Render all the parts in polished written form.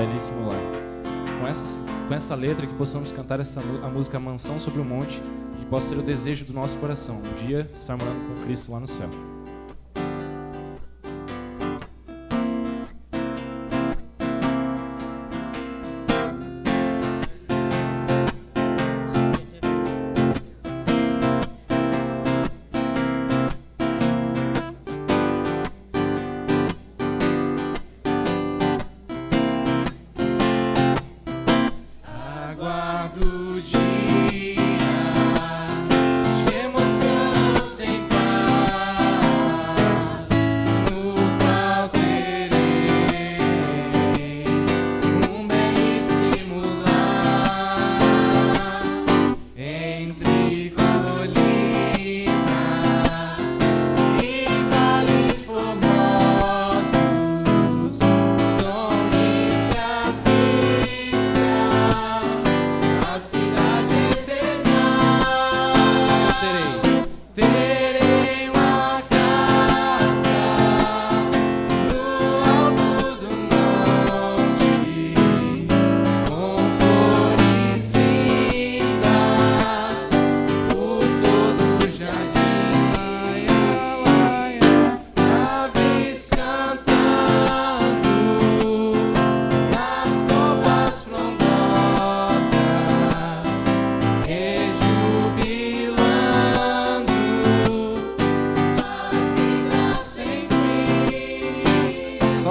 belíssimo lar. Com essa letra, que possamos cantar a música Mansão sobre o Monte, que possa ser o desejo do nosso coração, um dia estar morando com Cristo lá no céu.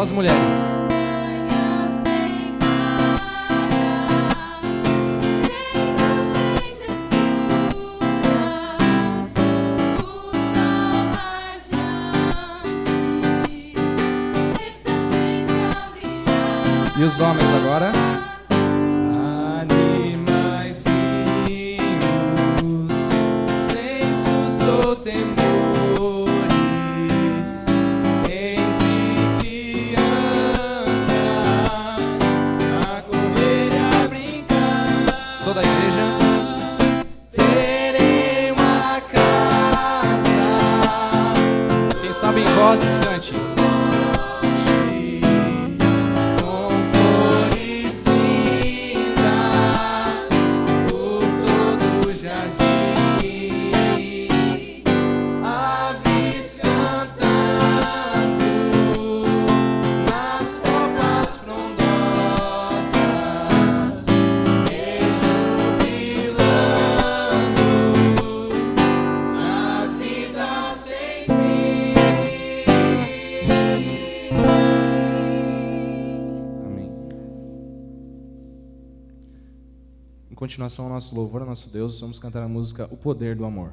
As mulheres. E os homens agora? Animaizinhos, sensos do temor. Toda a igreja. Terei uma casa. Quem sabe em vozes, cante. Com flores lindas por todo o jardim. Aves cantando nas copas frondosas. Em continuação ao nosso louvor ao nosso Deus, vamos cantar a música O Poder do Amor.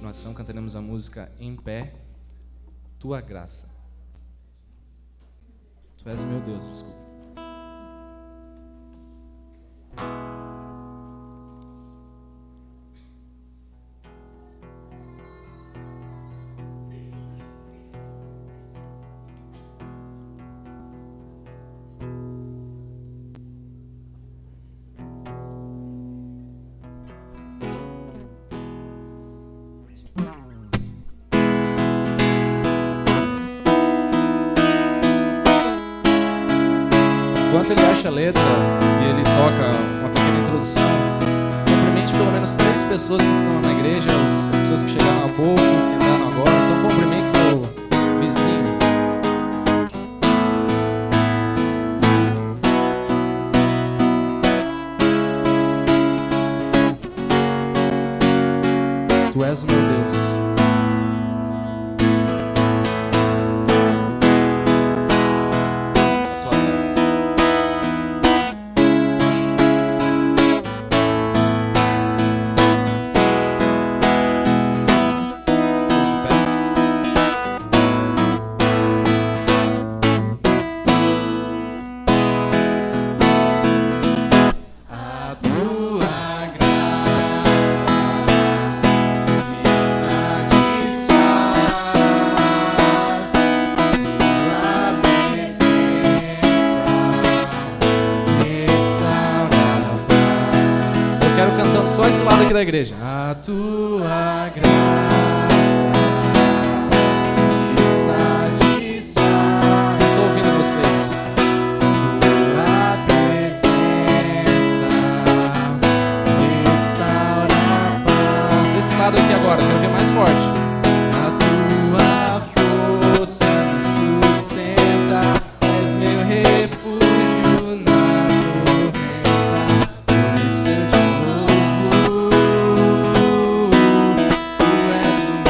continuação, cantaremos a música Em Pé, Tua Graça. Tu és o meu Deus, desculpa. Enquanto ele acha a letra e ele toca uma pequena introdução, cumprimente pelo menos 3 pessoas que estão na igreja, as pessoas que chegaram há pouco, que entraram agora. Então cumprimente seu vizinho. Tu és o meu Deus. Só esse lado aqui da igreja. A tua graça me satisfaz. Estou ouvindo vocês. Tua presença restaura a paz. Esse lado aqui agora, quero ver mais forte. A tua força me sustenta, és meu refúgio na tormenta. Por isso eu te louvo. Tu és o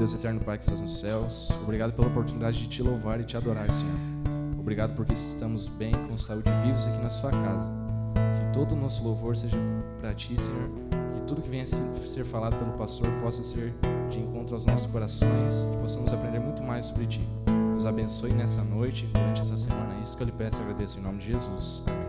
Deus eterno Pai que estás nos céus, obrigado pela oportunidade de te louvar e te adorar, Senhor. Obrigado porque estamos bem, com saúde e vivos aqui na sua casa. Que todo o nosso louvor seja para ti, Senhor. Que tudo que venha a ser falado pelo pastor possa ser de encontro aos nossos corações e possamos aprender muito mais sobre ti. Nos abençoe nessa noite, durante essa semana. Isso que eu lhe peço e agradeço em nome de Jesus. Amém.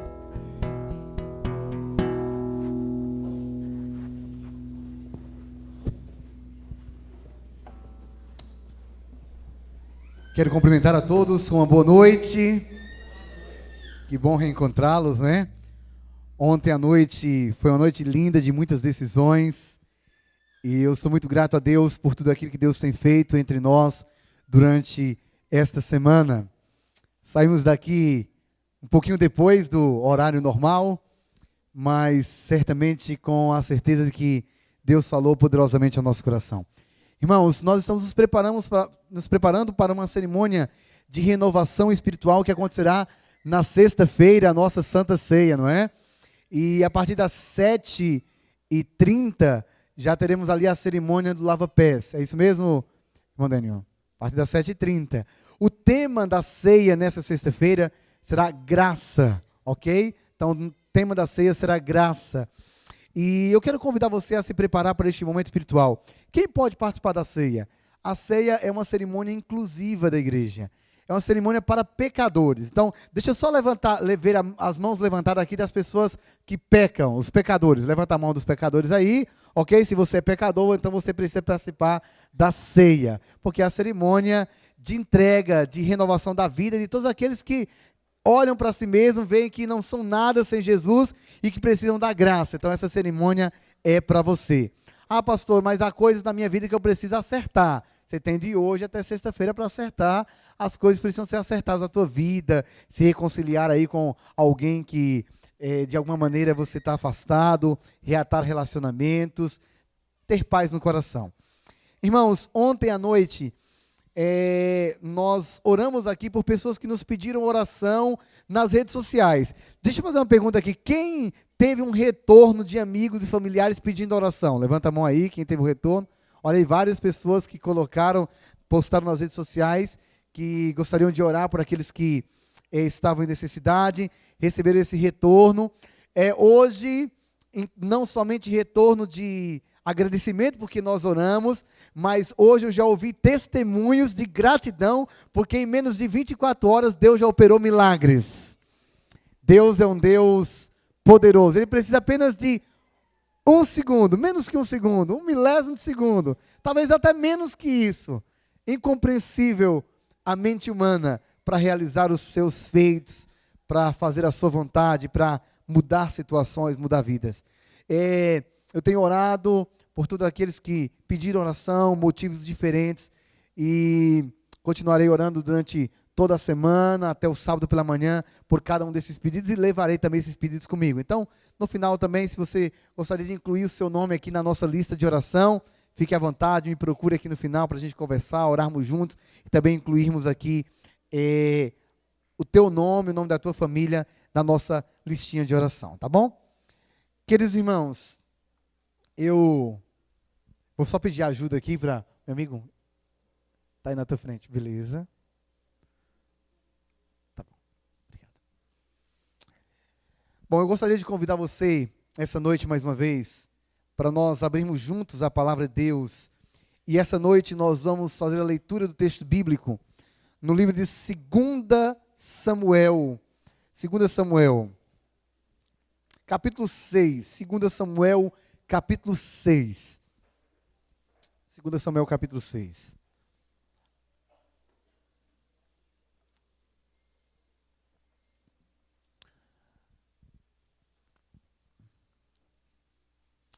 Quero cumprimentar a todos com uma boa noite. Que bom reencontrá-los, né? Ontem à noite foi uma noite linda de muitas decisões. E eu sou muito grato a Deus por tudo aquilo que Deus tem feito entre nós durante esta semana. Saímos daqui um pouquinho depois do horário normal, mas certamente com a certeza de que Deus falou poderosamente ao nosso coração. Irmãos, nós estamos nos preparando para uma cerimônia de renovação espiritual que acontecerá na sexta-feira, a nossa Santa Ceia, não é? E a partir das 7h30 já teremos ali a cerimônia do lava-pés. É isso mesmo, irmão Daniel? A partir das 7h30. O tema da ceia nessa sexta-feira será graça, ok? Então, o tema da ceia será graça. E eu quero convidar você a se preparar para este momento espiritual. Quem pode participar da ceia? A ceia é uma cerimônia inclusiva da igreja. É uma cerimônia para pecadores. Então, deixa eu só ver as mãos levantadas aqui das pessoas que pecam, os pecadores. Levanta a mão dos pecadores aí, ok? Se você é pecador, então você precisa participar da ceia. Porque é a cerimônia de entrega, de renovação da vida de todos aqueles que olham para si mesmos, veem que não são nada sem Jesus e que precisam da graça. Então essa cerimônia é para você. Ah, pastor, mas há coisas na minha vida que eu preciso acertar. Você tem de hoje até sexta-feira para acertar. As coisas precisam ser acertadas na tua vida, se reconciliar aí com alguém que de alguma maneira você está afastado, reatar relacionamentos, ter paz no coração. Irmãos, ontem à noite nós oramos aqui por pessoas que nos pediram oração nas redes sociais. Deixa eu fazer uma pergunta aqui. Quem teve um retorno de amigos e familiares pedindo oração? Levanta a mão aí, quem teve o retorno. Olha aí, várias pessoas que postaram nas redes sociais que gostariam de orar por aqueles que estavam em necessidade, receberam esse retorno. Hoje, não somente retorno de agradecimento porque nós oramos, mas hoje eu já ouvi testemunhos de gratidão, porque em menos de 24 horas Deus já operou milagres. Deus é um Deus poderoso, Ele precisa apenas de um segundo, menos que um segundo, 1/1000 de segundo, talvez até menos que isso. Incompreensível a mente humana para realizar os seus feitos, para fazer a sua vontade, para mudar situações, mudar vidas. Eu tenho orado por todos aqueles que pediram oração, motivos diferentes, e continuarei orando durante toda a semana, até o sábado pela manhã, por cada um desses pedidos, e levarei também esses pedidos comigo. Então, no final também, se você gostaria de incluir o seu nome aqui na nossa lista de oração, fique à vontade, me procure aqui no final para a gente conversar, orarmos juntos, e também incluirmos aqui o teu nome, o nome da tua família, na nossa listinha de oração, tá bom? Queridos irmãos, eu vou só pedir ajuda aqui para meu amigo. Está aí na tua frente, beleza? Tá bom, obrigado. Bom, eu gostaria de convidar você, essa noite mais uma vez, para nós abrirmos juntos a palavra de Deus. E essa noite nós vamos fazer a leitura do texto bíblico, no livro de 2 Samuel. 2 Samuel, capítulo 6. 2 Samuel, capítulo 6. 2 Samuel, capítulo 6.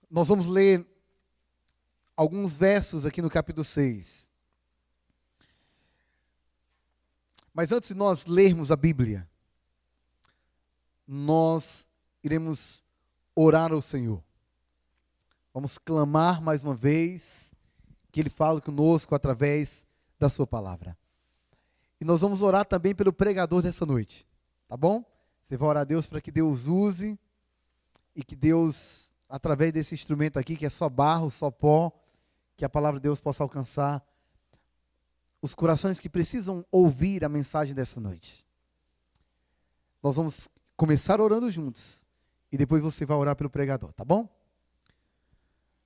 Nós vamos ler alguns versos aqui no capítulo 6. Mas antes de nós lermos a Bíblia, nós iremos orar ao Senhor. Vamos clamar mais uma vez que Ele fale conosco através da sua palavra. E nós vamos orar também pelo pregador dessa noite, tá bom? Você vai orar a Deus para que Deus use e que Deus, através desse instrumento aqui, que é só barro, só pó, que a palavra de Deus possa alcançar os corações que precisam ouvir a mensagem dessa noite. Nós vamos começar orando juntos e depois você vai orar pelo pregador, tá bom?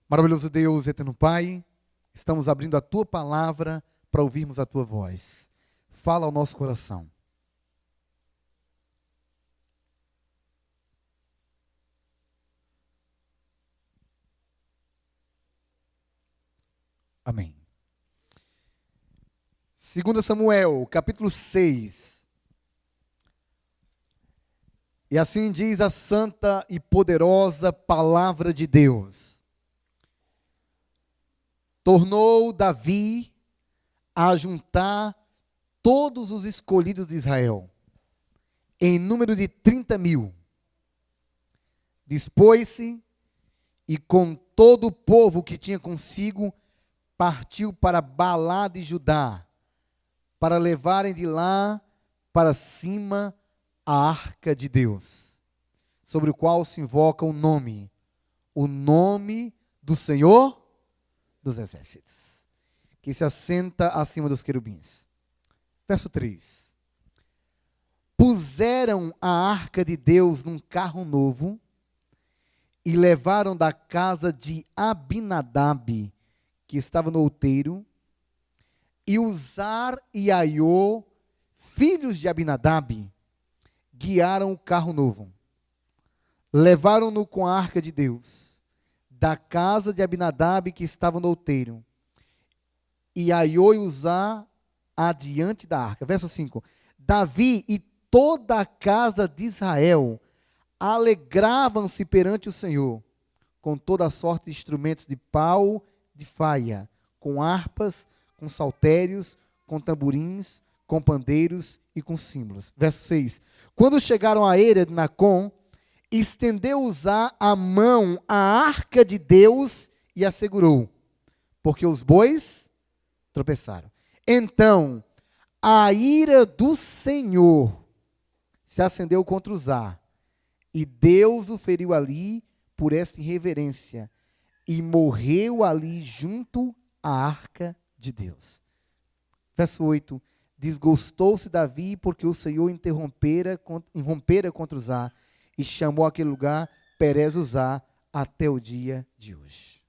Maravilhoso Deus, eterno Pai, estamos abrindo a Tua palavra para ouvirmos a Tua voz. Fala ao nosso coração. Amém. 2 Samuel, capítulo 6. E assim diz a santa e poderosa palavra de Deus. Tornou Davi a juntar todos os escolhidos de Israel, em número de 30.000. Dispôs-se e com todo o povo que tinha consigo, partiu para Baalá de Judá, para levarem de lá para cima a arca de Deus, sobre o qual se invoca o nome do Senhor dos Exércitos, que se assenta acima dos querubins. Verso 3. Puseram a arca de Deus num carro novo e levaram da casa de Abinadab, que estava no outeiro, e Uzar e Aiô, filhos de Abinadab, guiaram o carro novo. Levaram-no com a arca de Deus, da casa de Abinadab, que estava no outeiro, e Aiô e Uzar adiante da arca. Verso 5. Davi e toda a casa de Israel alegravam-se perante o Senhor, com toda a sorte de instrumentos de pau, de faia, com harpas, com saltérios, com tamborins, com pandeiros e com símbolos. Verso 6. Quando chegaram à eira de Nacon, estendeu Uzá a mão à arca de Deus e a segurou, porque os bois tropeçaram. Então, a ira do Senhor se acendeu contra Uzá, e Deus o feriu ali por esta irreverência, e morreu ali junto à arca de Deus. Verso 8. Desgostou-se Davi porque o Senhor irrompera contra Uzá, e chamou aquele lugar Perez Uzá até o dia de hoje.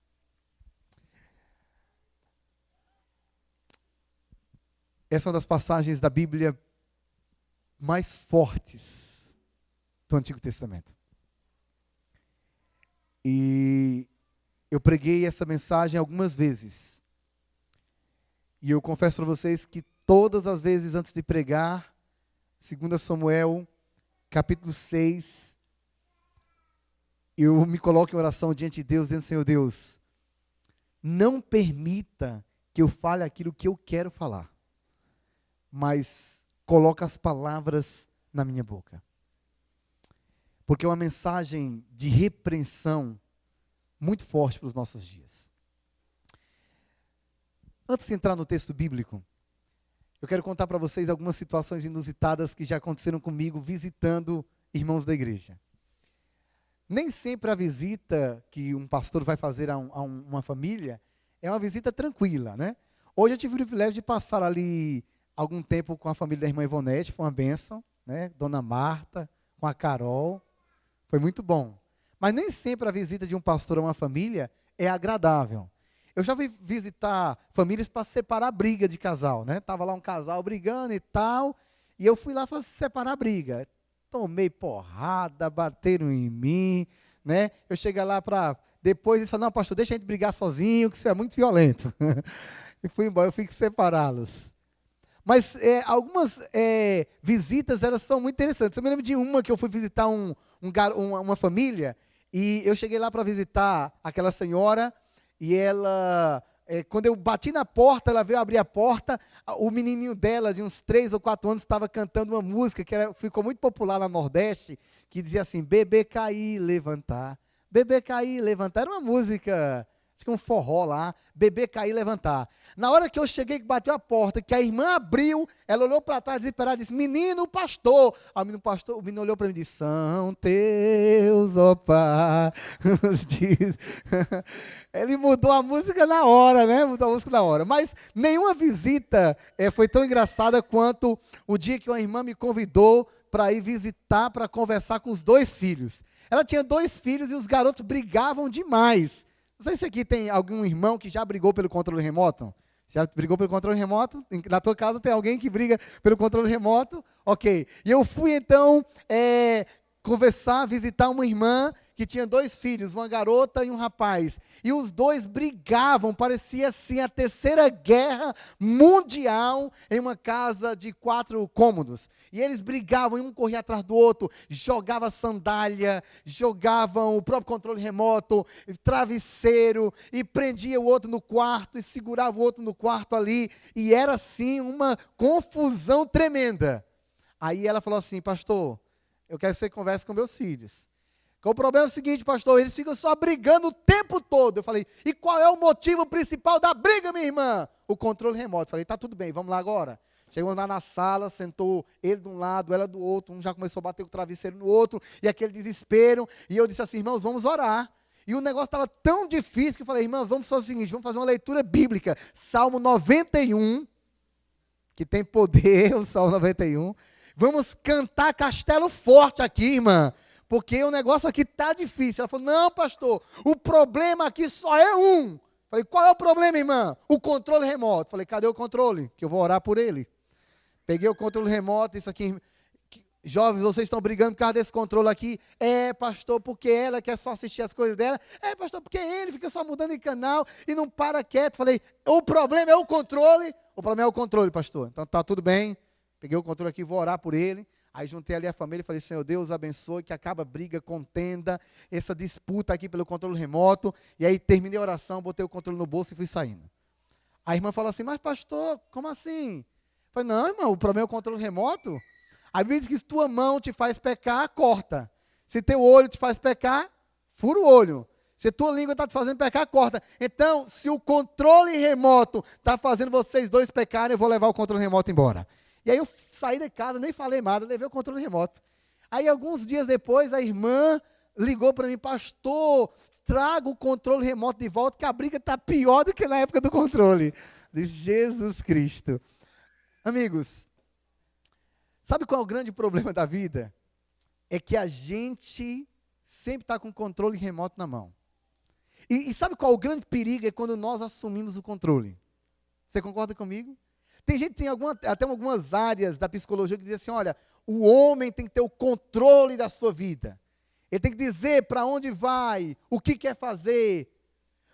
Essa é uma das passagens da Bíblia mais fortes do Antigo Testamento. E eu preguei essa mensagem algumas vezes. E eu confesso para vocês que todas as vezes antes de pregar, 2 Samuel, capítulo 6, eu me coloco em oração diante de Deus, dizendo: Senhor Deus, não permita que eu fale aquilo que eu quero falar, mas coloca as palavras na minha boca. Porque é uma mensagem de repreensão muito forte para os nossos dias. Antes de entrar no texto bíblico, eu quero contar para vocês algumas situações inusitadas que já aconteceram comigo visitando irmãos da igreja. Nem sempre a visita que um pastor vai fazer a uma família é uma visita tranquila, né? Hoje eu tive o privilégio de passar ali algum tempo com a família da irmã Ivonete, foi uma bênção, né? Dona Marta, com a Carol, foi muito bom. Mas nem sempre a visita de um pastor a uma família é agradável. Eu já fui visitar famílias para separar a briga de casal, né? Tava lá um casal brigando e tal, e eu fui lá para separar a briga. Tomei porrada, bateram em mim, né? Eu cheguei lá para depois eles falaram: não, pastor, deixa a gente brigar sozinho, que isso é muito violento. E fui embora, eu fui separá-los. Mas algumas visitas, elas são muito interessantes. Eu me lembro de uma que eu fui visitar uma família, e eu cheguei lá para visitar aquela senhora, e ela, quando eu bati na porta, ela veio abrir a porta, o menininho dela, de uns 3 ou 4 anos, estava cantando uma música que ficou muito popular lá no Nordeste, que dizia assim: bebê cair, levantar, bebê cair, levantar. Era uma música, acho que um forró lá, bebê cair, levantar. Na hora que eu cheguei, que bateu a porta, que a irmã abriu, ela olhou para trás desesperada e disse: menino, pastor. O menino olhou para mim e disse: são teus Deus, ó Pai, nos diz. Ele mudou a música na hora, né? Mudou a música na hora. Mas nenhuma visita foi tão engraçada quanto o dia que uma irmã me convidou para ir visitar, para conversar com os 2 filhos. Ela tinha 2 filhos e os garotos brigavam demais. Não sei se aqui tem algum irmão que já brigou pelo controle remoto. Já brigou pelo controle remoto? Na tua casa tem alguém que briga pelo controle remoto? Ok. E eu fui então conversar, visitar uma irmã que tinha 2 filhos, uma garota e um rapaz. E os 2 brigavam, parecia assim a terceira guerra mundial em uma casa de 4 cômodos. E eles brigavam, e um corria atrás do outro, jogava sandália, jogavam o próprio controle remoto, travesseiro, e prendia o outro no quarto, e segurava o outro no quarto ali. E era assim uma confusão tremenda. Aí ela falou assim: pastor, eu quero que você converse com meus filhos. O problema é o seguinte, pastor, eles ficam só brigando o tempo todo. Eu falei: e qual é o motivo principal da briga, minha irmã? O controle remoto. Eu falei: tá tudo bem, vamos lá agora. Chegamos lá na sala, sentou ele de um lado, ela do outro, um já começou a bater o travesseiro no outro, e aquele desespero, e eu disse assim: irmãos, vamos orar. E o negócio estava tão difícil que eu falei: irmãos, vamos fazer o seguinte, vamos fazer uma leitura bíblica, Salmo 91, que tem poder, o Salmo 91, vamos cantar Castelo Forte aqui, irmã, porque o negócio aqui está difícil. Ela falou: não, pastor, o problema aqui só é um. Falei: qual é o problema, irmã? O controle remoto. Falei: cadê o controle? Que eu vou orar por ele. Peguei o controle remoto, isso aqui, jovens, vocês estão brigando por causa desse controle aqui. É, pastor, porque ela quer só assistir as coisas dela. É, pastor, porque ele fica só mudando de canal e não para quieto. Falei: o problema é o controle? O problema é o controle, pastor. Então tá tudo bem. Peguei o controle aqui, vou orar por ele. Aí juntei ali a família e falei: Senhor Deus, abençoe, que acaba a briga, contenda, essa disputa aqui pelo controle remoto. E aí terminei a oração, botei o controle no bolso e fui saindo. A irmã falou assim: mas pastor, como assim? Eu falei: não, irmão, o problema é o controle remoto. A Bíblia diz que se tua mão te faz pecar, corta. Se teu olho te faz pecar, fura o olho. Se tua língua está te fazendo pecar, corta. Então, se o controle remoto está fazendo vocês 2 pecarem, eu vou levar o controle remoto embora. E aí eu saí de casa, nem falei nada, levei o controle remoto. Aí alguns dias depois, a irmã ligou para mim: pastor, traga o controle remoto de volta, que a briga está pior do que na época do controle. Disse: Jesus Cristo. Amigos, sabe qual é o grande problema da vida? É que a gente sempre está com o controle remoto na mão. E sabe qual é o grande perigo? É quando nós assumimos o controle. Você concorda comigo? Tem gente que tem até algumas áreas da psicologia que dizem assim: olha, o homem tem que ter o controle da sua vida. Ele tem que dizer para onde vai, o que quer fazer.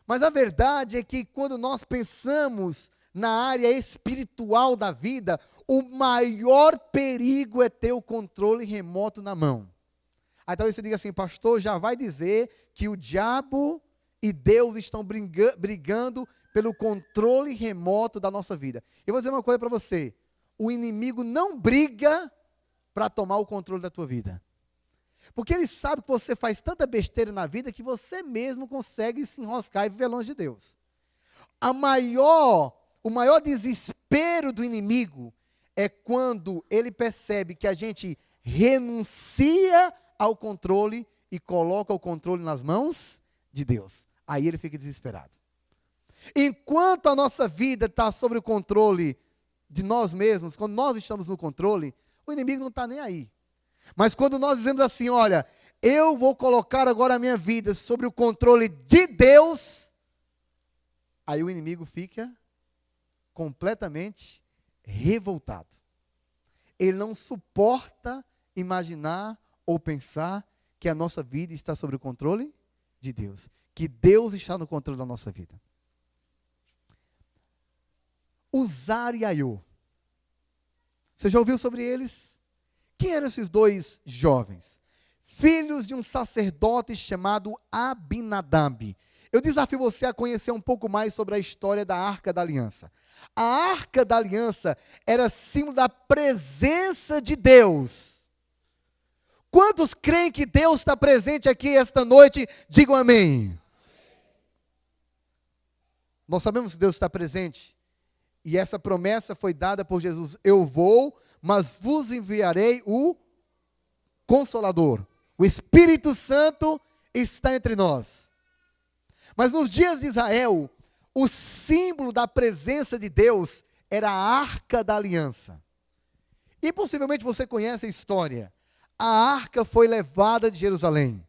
Mas a verdade é que quando nós pensamos na área espiritual da vida, o maior perigo é ter o controle remoto na mão. Aí talvez você diga assim: pastor, já vai dizer que o diabo e Deus estão brigando pelo controle remoto da nossa vida. Eu vou dizer uma coisa para você: o inimigo não briga para tomar o controle da tua vida. Porque ele sabe que você faz tanta besteira na vida que você mesmo consegue se enroscar e viver longe de Deus. O maior desespero do inimigo é quando ele percebe que a gente renuncia ao controle e coloca o controle nas mãos de Deus. Aí ele fica desesperado. Enquanto a nossa vida está sob o controle de nós mesmos, quando nós estamos no controle, o inimigo não está nem aí. Mas quando nós dizemos assim: olha, eu vou colocar agora a minha vida sobre o controle de Deus, aí o inimigo fica completamente revoltado. Ele não suporta imaginar ou pensar que a nossa vida está sob o controle de Deus, que Deus está no controle da nossa vida. Uzar e Aiô. Você já ouviu sobre eles? Quem eram esses 2 jovens? Filhos de um sacerdote chamado Abinadab. Eu desafio você a conhecer um pouco mais sobre a história da Arca da Aliança. A Arca da Aliança era símbolo da presença de Deus. Quantos creem que Deus está presente aqui esta noite? Digam amém. Nós sabemos que Deus está presente. E essa promessa foi dada por Jesus: eu vou, mas vos enviarei o Consolador, O Espírito Santo está entre nós. Mas nos dias de Israel, o símbolo da presença de Deus era a Arca da Aliança. E possivelmente você conhece a história. A arca foi levada de Jerusalém.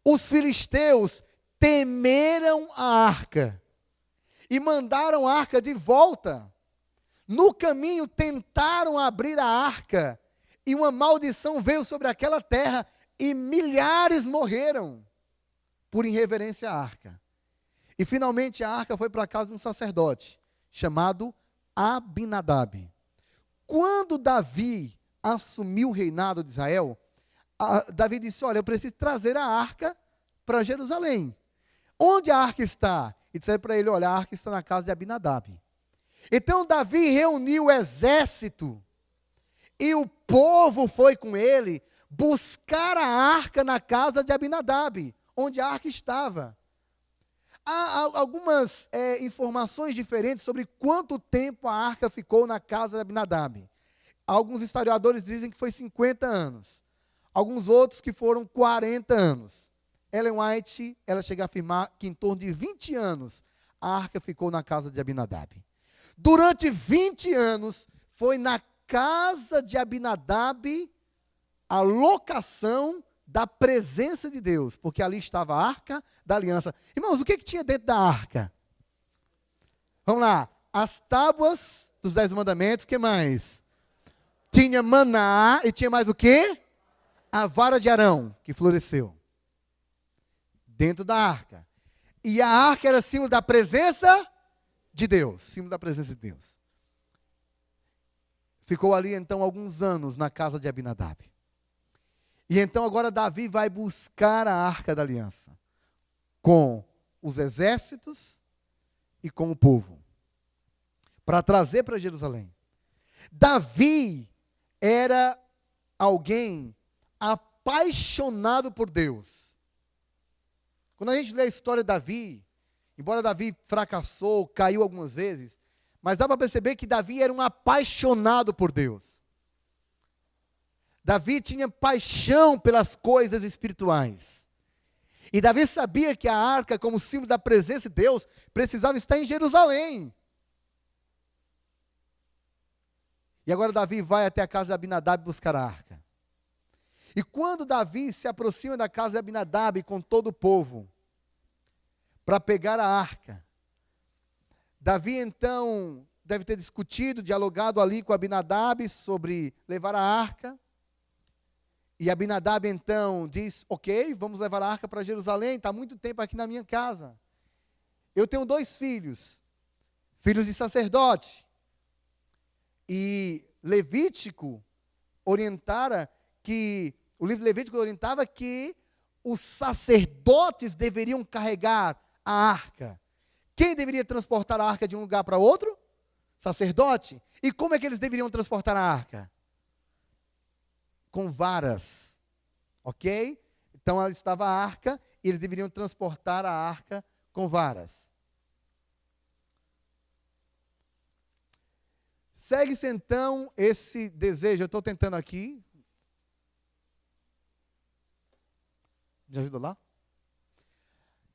Os filisteus temeram a arca e mandaram a arca de volta. No caminho tentaram abrir a arca e uma maldição veio sobre aquela terra e milhares morreram por irreverência à arca. E finalmente a arca foi para a casa de um sacerdote chamado Abinadab. Quando Davi assumiu o reinado de Israel, Davi disse: olha, eu preciso trazer a arca para Jerusalém. Onde a arca está? E disseram para ele: olha, a arca está na casa de Abinadab. Então Davi reuniu o exército e o povo foi com ele buscar a arca na casa de Abinadab, onde a arca estava. Há algumas informações diferentes sobre quanto tempo a arca ficou na casa de Abinadab. Alguns historiadores dizem que foi 50 anos. Alguns outros que foram 40 anos. Ellen White, ela chega a afirmar que em torno de 20 anos a arca ficou na casa de Abinadab. Durante 20 anos foi na casa de Abinadab a locação da presença de Deus, porque ali estava a arca da aliança. Irmãos, o que tinha dentro da arca? Vamos lá, as tábuas dos 10 mandamentos, o que mais? Tinha maná e tinha mais o quê? A vara de Arão, que floresceu dentro da arca. E a arca era símbolo da presença de Deus, símbolo da presença de Deus. Ficou ali então alguns anos na casa de Abinadab. E então agora Davi vai buscar a arca da aliança com os exércitos e com o povo para trazer para Jerusalém. Davi era alguém apaixonado por Deus. Quando a gente lê a história de Davi, embora Davi fracassou, caiu algumas vezes, mas dá para perceber que Davi era um apaixonado por Deus. Davi tinha paixão pelas coisas espirituais. E Davi sabia que a arca, como símbolo da presença de Deus, precisava estar em Jerusalém. E agora Davi vai até a casa de Abinadab buscar a arca. E quando Davi se aproxima da casa de Abinadab com todo o povo, para pegar a arca, Davi então deve ter discutido, dialogado ali com Abinadab sobre levar a arca. E Abinadab então diz: ok, vamos levar a arca para Jerusalém, está muito tempo aqui na minha casa. Eu tenho 2 filhos, filhos de sacerdote. E Levítico orientara que, o livro Levítico orientava que os sacerdotes deveriam carregar a arca. Quem deveria transportar a arca de um lugar para outro? Sacerdote. E como é que eles deveriam transportar a arca? Com varas, ok? Então ali estava a arca, e eles deveriam transportar a arca com varas. Segue-se então esse desejo, eu estou tentando aqui. Me ajuda lá?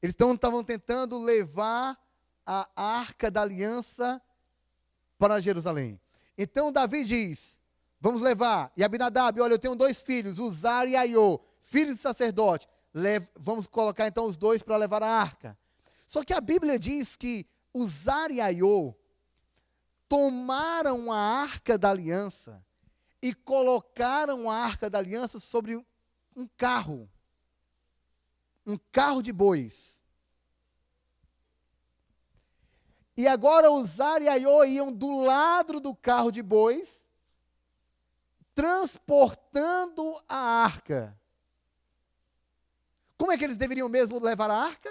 Eles estavam tentando levar a arca da aliança para Jerusalém. Então Davi diz: vamos levar. E Abinadab: olha, eu tenho 2 filhos, Uzar e Aiô, filhos de sacerdote. Vamos colocar então os 2 para levar a arca. Só que a Bíblia diz que Uzar e Aiô tomaram a arca da aliança e colocaram a arca da aliança sobre um carro de bois. E agora Uzar e Aiô iam do lado do carro de bois, transportando a arca. Como é que eles deveriam mesmo levar a arca?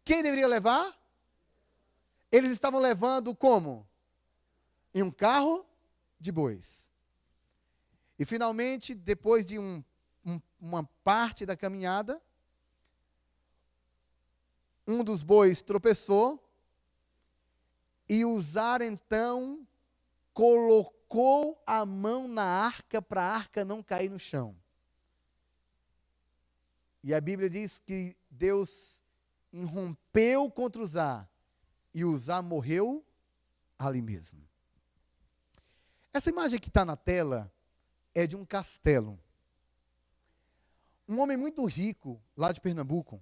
Quem deveria levar? Eles estavam levando como? Em um carro de bois. E finalmente, depois de uma parte da caminhada, um dos bois tropeçou e Uzar então colocou a mão na arca para a arca não cair no chão. E a Bíblia diz que Deus irrompeu contra Uzá, e Uzá morreu ali mesmo. Essa imagem que está na tela é de um castelo. Um homem muito rico, lá de Pernambuco,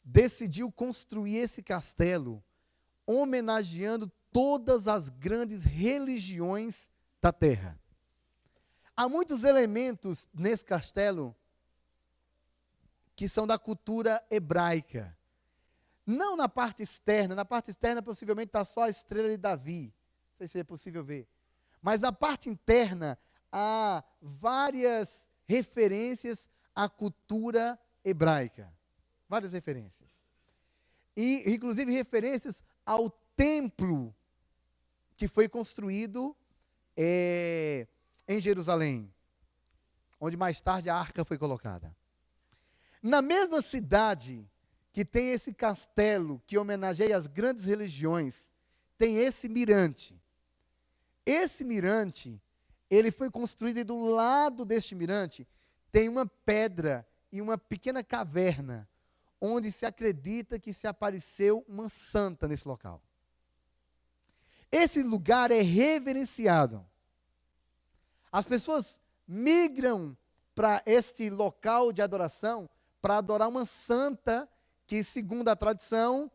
decidiu construir esse castelo, homenageando todas as grandes religiões da terra. Há muitos elementos nesse castelo que são da cultura hebraica. Não na parte externa possivelmente está só a estrela de Davi, não sei se é possível ver. Mas na parte interna há várias referências à cultura hebraica. Várias referências. E, inclusive, referências ao templo que foi construído em Jerusalém, onde mais tarde a arca foi colocada. Na mesma cidade que tem esse castelo que homenageia as grandes religiões, tem esse mirante. Esse mirante, ele foi construído e do lado deste mirante tem uma pedra e uma pequena caverna, onde se acredita que se apareceu uma santa nesse local. Esse lugar é reverenciado. As pessoas migram para este local de adoração para adorar uma santa que, segundo a tradição,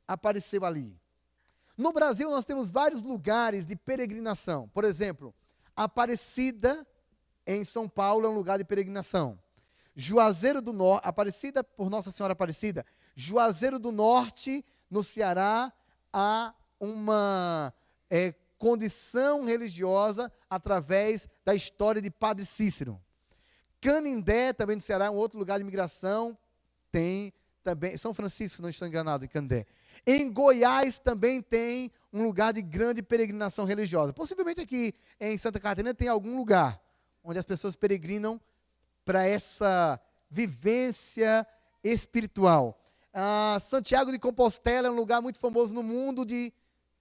apareceu ali. No Brasil, nós temos vários lugares de peregrinação. Por exemplo, Aparecida, em São Paulo, é um lugar de peregrinação. Juazeiro do Norte, Aparecida por Nossa Senhora Aparecida, Juazeiro do Norte, no Ceará, há uma condição religiosa através da história de Padre Cícero. Canindé, também no Ceará, é um outro lugar de migração, tem também, São Francisco, não estou enganado, em Canindé. Em Goiás também tem um lugar de grande peregrinação religiosa. Possivelmente aqui em Santa Catarina tem algum lugar onde as pessoas peregrinam para essa vivência espiritual. Santiago de Compostela é um lugar muito famoso no mundo de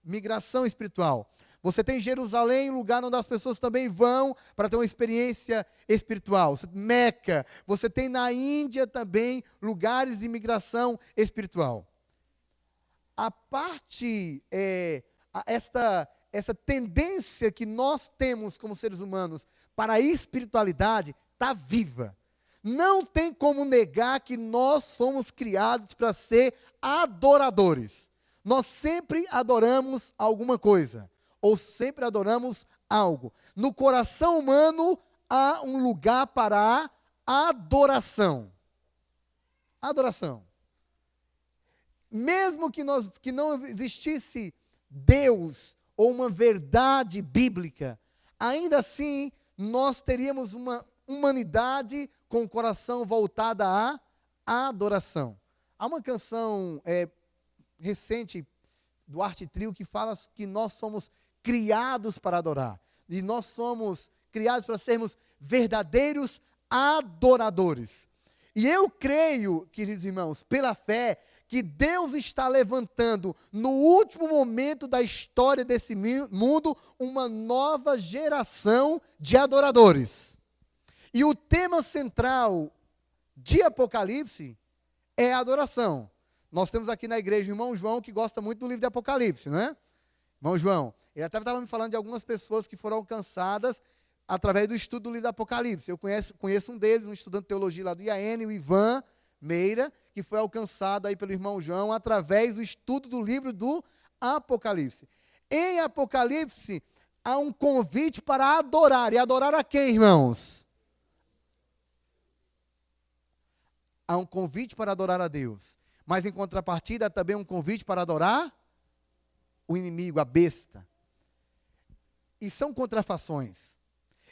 migração espiritual. Você tem Jerusalém, um lugar onde as pessoas também vão para ter uma experiência espiritual. Meca, você tem na Índia também lugares de migração espiritual. A parte, essa tendência que nós temos como seres humanos para a espiritualidade está viva. Não tem como negar que nós fomos criados para ser adoradores. Nós sempre adoramos alguma coisa, ou sempre adoramos algo. No coração humano há um lugar para a adoração. Adoração. Mesmo que não existisse Deus ou uma verdade bíblica, ainda assim nós teríamos uma humanidade com o coração voltada à adoração. Há uma canção recente do Arte Trio que fala que nós somos criados para adorar. E nós somos criados para sermos verdadeiros adoradores. E eu creio, queridos irmãos, pela fé, que Deus está levantando, no último momento da história desse mundo, uma nova geração de adoradores. E o tema central de Apocalipse é a adoração. Nós temos aqui na igreja o irmão João, que gosta muito do livro de Apocalipse, não é? Irmão João, ele até estava me falando de algumas pessoas que foram alcançadas através do estudo do livro de Apocalipse. Eu conheço um deles, um estudante de teologia lá do IAN, o Ivan Meira, que foi alcançado aí pelo irmão João através do estudo do livro do Apocalipse. Em Apocalipse, há um convite para adorar. E adorar a quem, irmãos? Há um convite para adorar a Deus. Mas em contrapartida, há também um convite para adorar o inimigo, a besta. E são contrafações.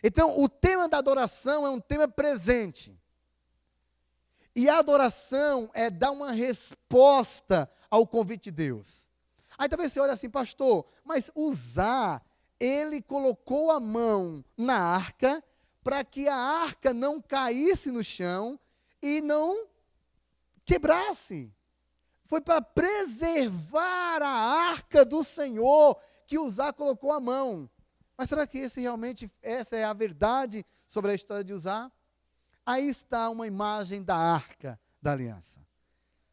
Então, o tema da adoração é um tema presente. E a adoração é dar uma resposta ao convite de Deus. Aí talvez você olhe assim, pastor, mas Uzá, ele colocou a mão na arca para que a arca não caísse no chão e não quebrasse. Foi para preservar a arca do Senhor que Uzá colocou a mão. Mas será que essa é a verdade sobre a história de Uzá? Aí está uma imagem da arca da aliança,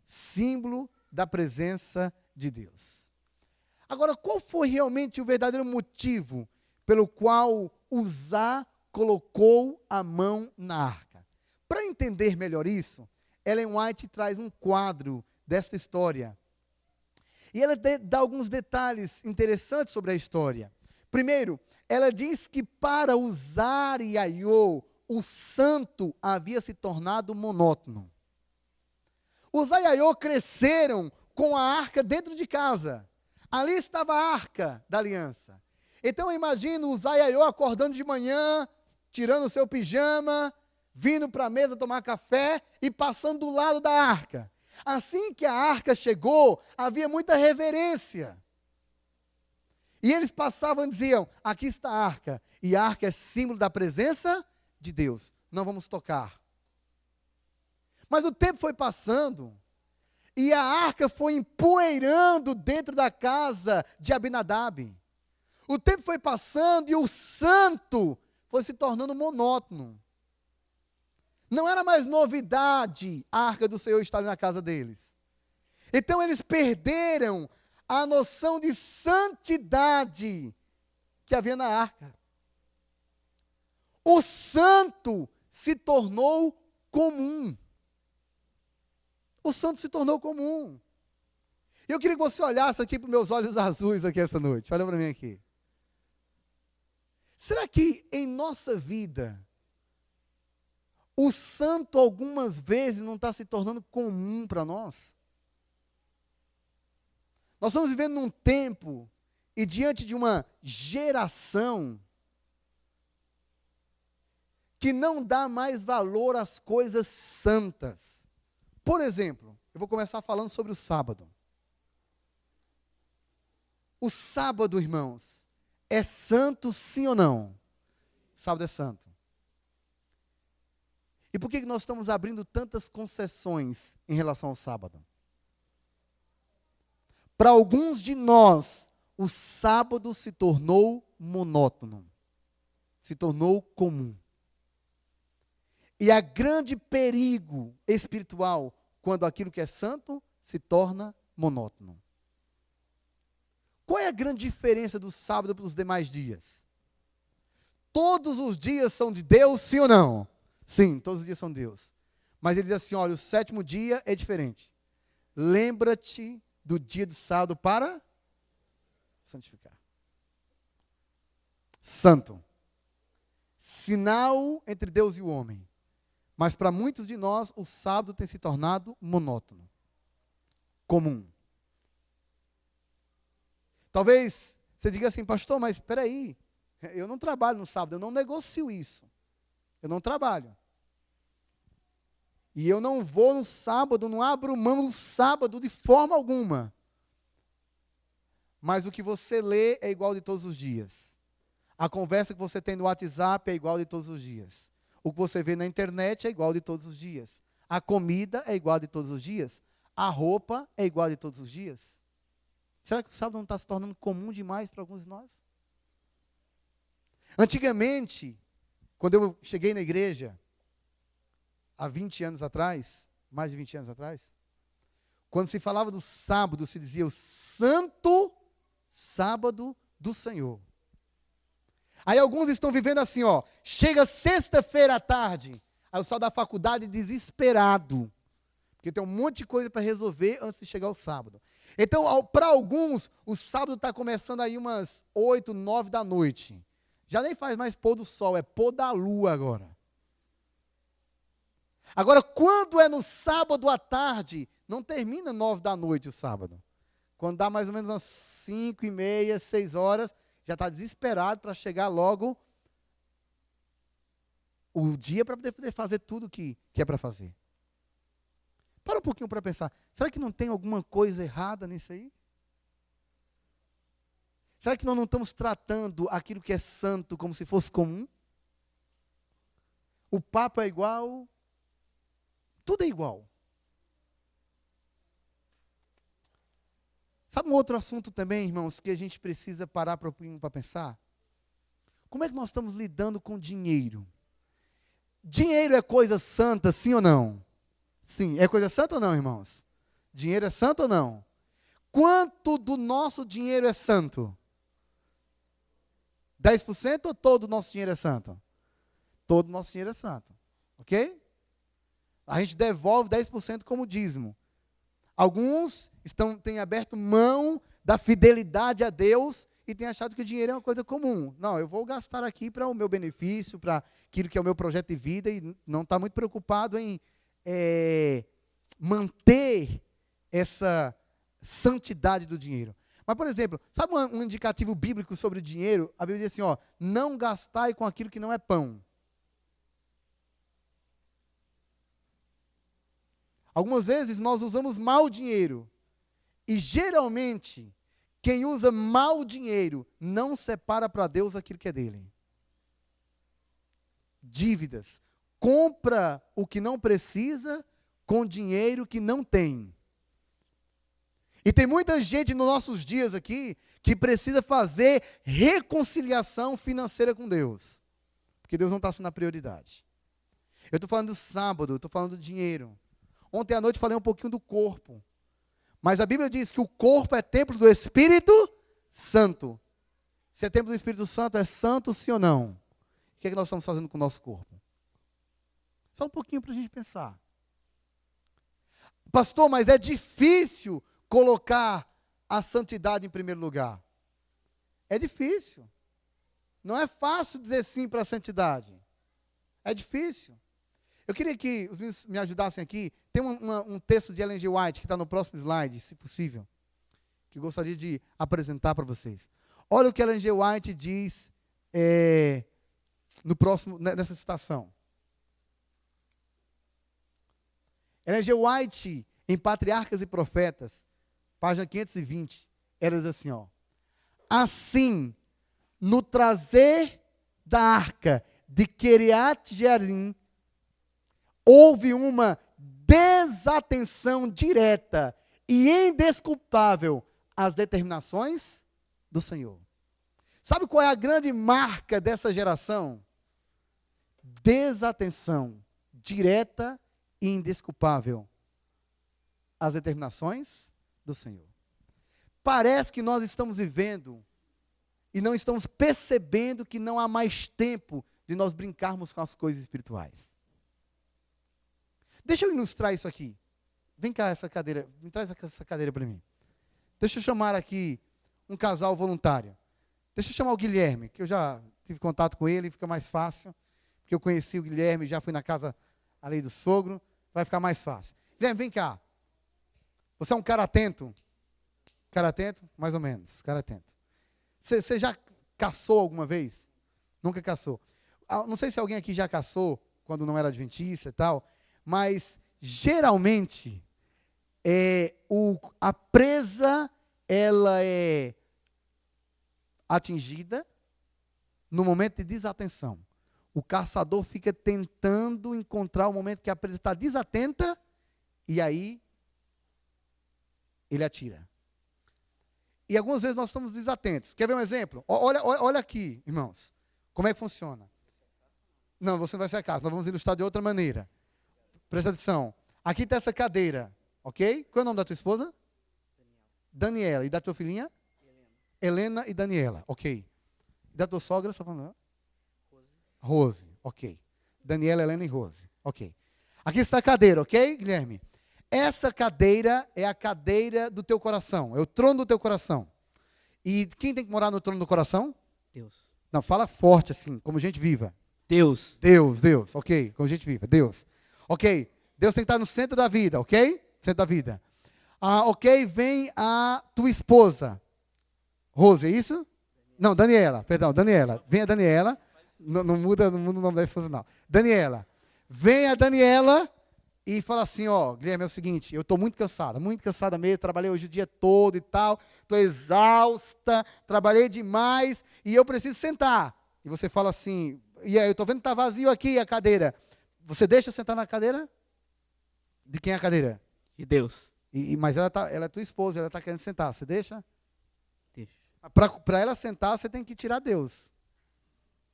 símbolo da presença de Deus. Agora, qual foi realmente o verdadeiro motivo pelo qual Uzá colocou a mão na arca? Para entender melhor isso, Ellen White traz um quadro dessa história. E ela dá alguns detalhes interessantes sobre a história. Primeiro, ela diz que para Uzá e Aiô, o santo havia se tornado monótono. Uzá e Aiô cresceram com a arca dentro de casa. Ali estava a arca da aliança. Então eu imagino Uzá e Aiô acordando de manhã, tirando o seu pijama, vindo para a mesa tomar café e passando do lado da arca. Assim que a arca chegou, havia muita reverência. E eles passavam e diziam, aqui está a arca. E a arca é símbolo da presença de Deus. Não vamos tocar. Mas o tempo foi passando e a arca foi empoeirando dentro da casa de Abinadab. O tempo foi passando e o santo foi se tornando monótono. Não era mais novidade a arca do Senhor estar na casa deles. Então eles perderam a noção de santidade que havia na arca. O santo se tornou comum. O santo se tornou comum. Eu queria que você olhasse aqui para os meus olhos azuis aqui essa noite. Olha para mim aqui. Será que em nossa vida, o santo algumas vezes não está se tornando comum para nós? Nós estamos vivendo num tempo e diante de uma geração que não dá mais valor às coisas santas. Por exemplo, eu vou começar falando sobre o sábado. O sábado, irmãos, é santo sim ou não? Sábado é santo. E por que nós estamos abrindo tantas concessões em relação ao sábado? Para alguns de nós, o sábado se tornou monótono, se tornou comum. E há grande perigo espiritual quando aquilo que é santo se torna monótono. Qual é a grande diferença do sábado para os demais dias? Todos os dias são de Deus, sim ou não? Sim, todos os dias são de Deus. Mas ele diz assim, olha, o sétimo dia é diferente. Lembra-te do dia de sábado para santificar. Santo. Sinal entre Deus e o homem. Mas para muitos de nós, o sábado tem se tornado monótono. Comum. Talvez você diga assim, pastor, mas espera aí, eu não trabalho no sábado, eu não negocio isso. Eu não trabalho. E eu não vou no sábado, não abro mão do sábado de forma alguma. Mas o que você lê é igual de todos os dias. A conversa que você tem no WhatsApp é igual de todos os dias. O que você vê na internet é igual de todos os dias. A comida é igual de todos os dias. A roupa é igual de todos os dias. Será que o sábado não está se tornando comum demais para alguns de nós? Antigamente, quando eu cheguei na igreja, há 20 anos atrás, mais de 20 anos atrás, quando se falava do sábado, se dizia o santo sábado do Senhor. Aí alguns estão vivendo assim, ó, chega sexta-feira à tarde, aí o pessoal da faculdade desesperado, porque tem um monte de coisa para resolver antes de chegar o sábado. Então, para alguns, o sábado está começando aí umas 8, 9 da noite. Já nem faz mais pôr do sol, é pôr da lua agora. Agora, quando é no sábado à tarde, não termina 9 da noite o sábado. Quando dá mais ou menos umas 5h30, 6 horas, já está desesperado para chegar logo o dia para poder fazer tudo que é para fazer. Para um pouquinho para pensar, será que não tem alguma coisa errada nisso aí? Será que nós não estamos tratando aquilo que é santo como se fosse comum? O papo é igual, tudo é igual. Sabe um outro assunto também, irmãos, que a gente precisa parar para pensar? Como é que nós estamos lidando com dinheiro? Dinheiro é coisa santa, sim ou não? Sim. É coisa santa ou não, irmãos? Dinheiro é santo ou não? Quanto do nosso dinheiro é santo? 10% ou todo o nosso dinheiro é santo? Todo o nosso dinheiro é santo. Ok? A gente devolve 10% como dízimo. Alguns têm aberto mão da fidelidade a Deus e têm achado que o dinheiro é uma coisa comum. Não, eu vou gastar aqui para o meu benefício, para aquilo que é o meu projeto de vida, e não está muito preocupado em manter essa santidade do dinheiro. Mas, por exemplo, sabe um indicativo bíblico sobre o dinheiro? A Bíblia diz assim, ó, não gastai com aquilo que não é pão. Algumas vezes nós usamos mal o dinheiro. E geralmente, quem usa mal o dinheiro não separa para Deus aquilo que é dele. Dívidas. Compra o que não precisa com dinheiro que não tem. E tem muita gente nos nossos dias aqui que precisa fazer reconciliação financeira com Deus. Porque Deus não está sendo a prioridade. Eu estou falando do sábado, eu estou falando do dinheiro. Ontem à noite falei um pouquinho do corpo. Mas a Bíblia diz que o corpo é templo do Espírito Santo. Se é templo do Espírito Santo, é santo sim ou não? O que é que nós estamos fazendo com o nosso corpo? Só um pouquinho para a gente pensar. Pastor, mas é difícil colocar a santidade em primeiro lugar. É difícil. Não é fácil dizer sim para a santidade. É difícil. Eu queria que os meninos me ajudassem aqui. Tem um texto de Ellen G. White, que está no próximo slide, se possível, que eu gostaria de apresentar para vocês. Olha o que Ellen G. White diz nessa citação. Ellen G. White, em Patriarcas e Profetas, página 520, ela diz assim, ó. Assim, no trazer da arca de Kiriat Jearim, houve uma desatenção direta e indesculpável às determinações do Senhor. Sabe qual é a grande marca dessa geração? Desatenção direta e indesculpável às determinações do Senhor. Parece que nós estamos vivendo e não estamos percebendo que não há mais tempo de nós brincarmos com as coisas espirituais. Deixa eu ilustrar isso aqui. Vem cá essa cadeira, me traz essa cadeira para mim. Deixa eu chamar aqui um casal voluntário. Deixa eu chamar o Guilherme, que eu já tive contato com ele, fica mais fácil, porque eu conheci o Guilherme, já fui na casa ali do sogro, vai ficar mais fácil. Guilherme, vem cá. Você é um cara atento? Cara atento? Mais ou menos, cara atento. Você já caçou alguma vez? Nunca caçou. Não sei se alguém aqui já caçou, quando não era adventista e tal, mas geralmente a presa ela é atingida no momento de desatenção. O caçador fica tentando encontrar o momento que a presa está desatenta e aí ele atira. E algumas vezes nós estamos desatentos. Quer ver um exemplo? Olha aqui, irmãos. Como é que funciona? Não, você não vai ser a casa. Nós vamos ilustrar de outra maneira. Presta atenção. Aqui está essa cadeira, ok? Qual é o nome da tua esposa? Daniela. E da tua filhinha? Helena e Daniela, ok. E da tua sogra? Rose, ok. Daniela, Helena e Rose, ok. Aqui está a cadeira, ok, Guilherme? Essa cadeira é a cadeira do teu coração, é o trono do teu coração. E quem tem que morar no trono do coração? Deus. Não, fala forte assim, como gente viva. Deus. Deus, ok, como gente viva, Deus. Ok, Deus tem que estar no centro da vida, ok? Centro da vida. Ok, vem a tua esposa. Rose, é isso? Não, Daniela, perdão, Daniela. Vem a Daniela. Não muda o nome da esposa, não. Daniela. Vem a Daniela e fala assim, ó, Guilherme, é o seguinte, eu estou muito cansada mesmo, trabalhei hoje o dia todo e tal, estou exausta, trabalhei demais e eu preciso sentar. E você fala assim, e aí, eu estou vendo que está vazio aqui a cadeira. Você deixa eu sentar na cadeira? De quem é a cadeira? De Deus. Mas ela é tua esposa, ela está querendo sentar, você deixa? Deixa. Para ela sentar, você tem que tirar Deus.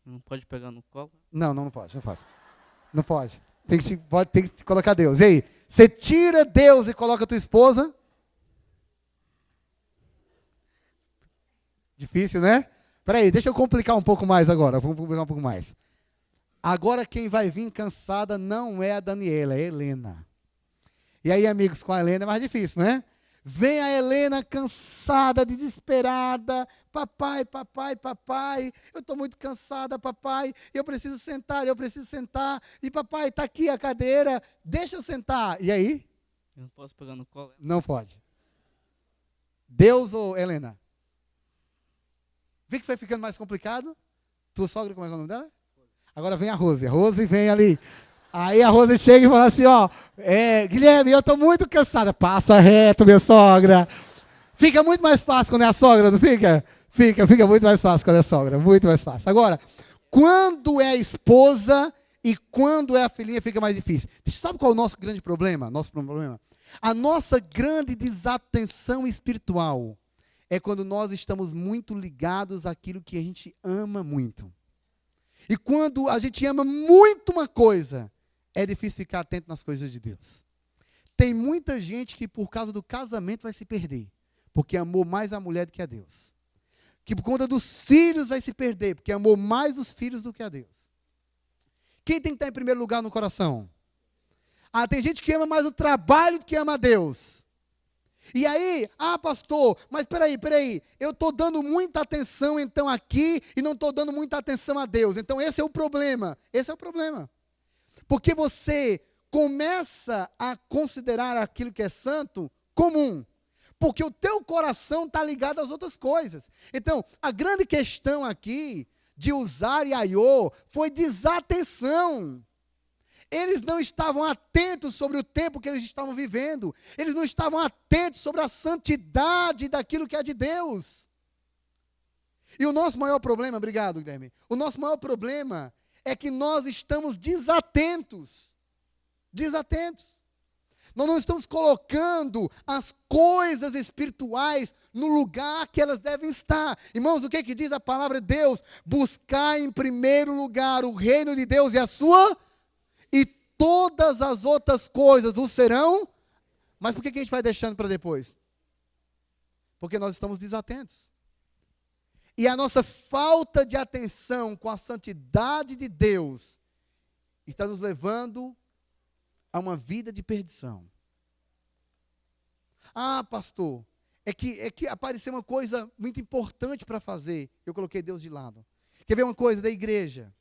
Não pode pegar no colo? Não pode. Não pode. Tem que colocar Deus. E aí? Você tira Deus e coloca a tua esposa? Difícil, né? Peraí, deixa eu complicar um pouco mais agora. Vamos complicar um pouco mais. Agora quem vai vir cansada não é a Daniela, é a Helena. E aí, amigos, com a Helena é mais difícil, né? Vem a Helena cansada, desesperada. Papai, papai, papai, eu estou muito cansada, papai. Eu preciso sentar, eu preciso sentar. E papai, está aqui a cadeira, deixa eu sentar. E aí? Eu não posso pegar no colo. Não pode. Deus ou Helena? Vê que foi ficando mais complicado? Tua sogra, como é o nome dela? Agora vem a Rose. A Rose vem ali. Aí a Rose chega e fala assim, ó, Guilherme, eu estou muito cansada. Passa reto, minha sogra. Fica muito mais fácil quando é a sogra, não fica? Fica muito mais fácil quando é a sogra, muito mais fácil. Agora, quando é a esposa e quando é a filhinha, fica mais difícil. Sabe qual é o nosso grande problema? A nossa grande desatenção espiritual é quando nós estamos muito ligados àquilo que a gente ama muito. E quando a gente ama muito uma coisa, é difícil ficar atento nas coisas de Deus. Tem muita gente que por causa do casamento vai se perder, porque amou mais a mulher do que a Deus. Que por conta dos filhos vai se perder, porque amou mais os filhos do que a Deus. Quem tem que estar em primeiro lugar no coração? Tem gente que ama mais o trabalho do que ama a Deus. E aí, pastor, mas peraí, eu estou dando muita atenção então aqui e não estou dando muita atenção a Deus. Então esse é o problema, Porque você começa a considerar aquilo que é santo comum. Porque o teu coração está ligado às outras coisas. Então, a grande questão aqui de usar Yaiô foi desatenção. Eles não estavam atentos sobre o tempo que eles estavam vivendo. Eles não estavam atentos sobre a santidade daquilo que é de Deus. E o nosso maior problema, obrigado, Guilherme. O nosso maior problema é que nós estamos desatentos. Nós não estamos colocando as coisas espirituais no lugar que elas devem estar. Irmãos, o que diz a palavra de Deus? Buscar em primeiro lugar o reino de Deus e a sua... E todas as outras coisas o serão. Mas por que a gente vai deixando para depois? Porque nós estamos desatentos. E a nossa falta de atenção com a santidade de Deus está nos levando a uma vida de perdição. Pastor, é que apareceu uma coisa muito importante para fazer. Eu coloquei Deus de lado. Quer ver uma coisa da igreja?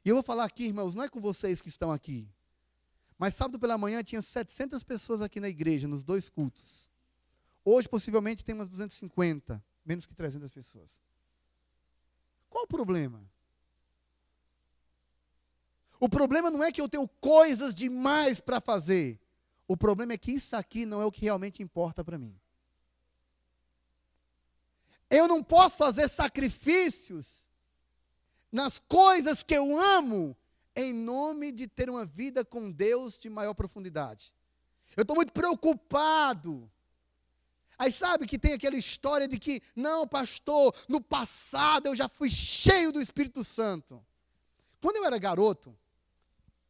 E eu vou falar aqui, irmãos, não é com vocês que estão aqui. Mas sábado pela manhã tinha 700 pessoas aqui na igreja, nos 2 cultos. Hoje, possivelmente, tem umas 250, menos que 300 pessoas. Qual o problema? O problema não é que eu tenho coisas demais para fazer. O problema é que isso aqui não é o que realmente importa para mim. Eu não posso fazer sacrifícios nas coisas que eu amo, em nome de ter uma vida com Deus de maior profundidade. Eu estou muito preocupado. Aí sabe que tem aquela história de que, não, pastor, no passado eu já fui cheio do Espírito Santo. Quando eu era garoto,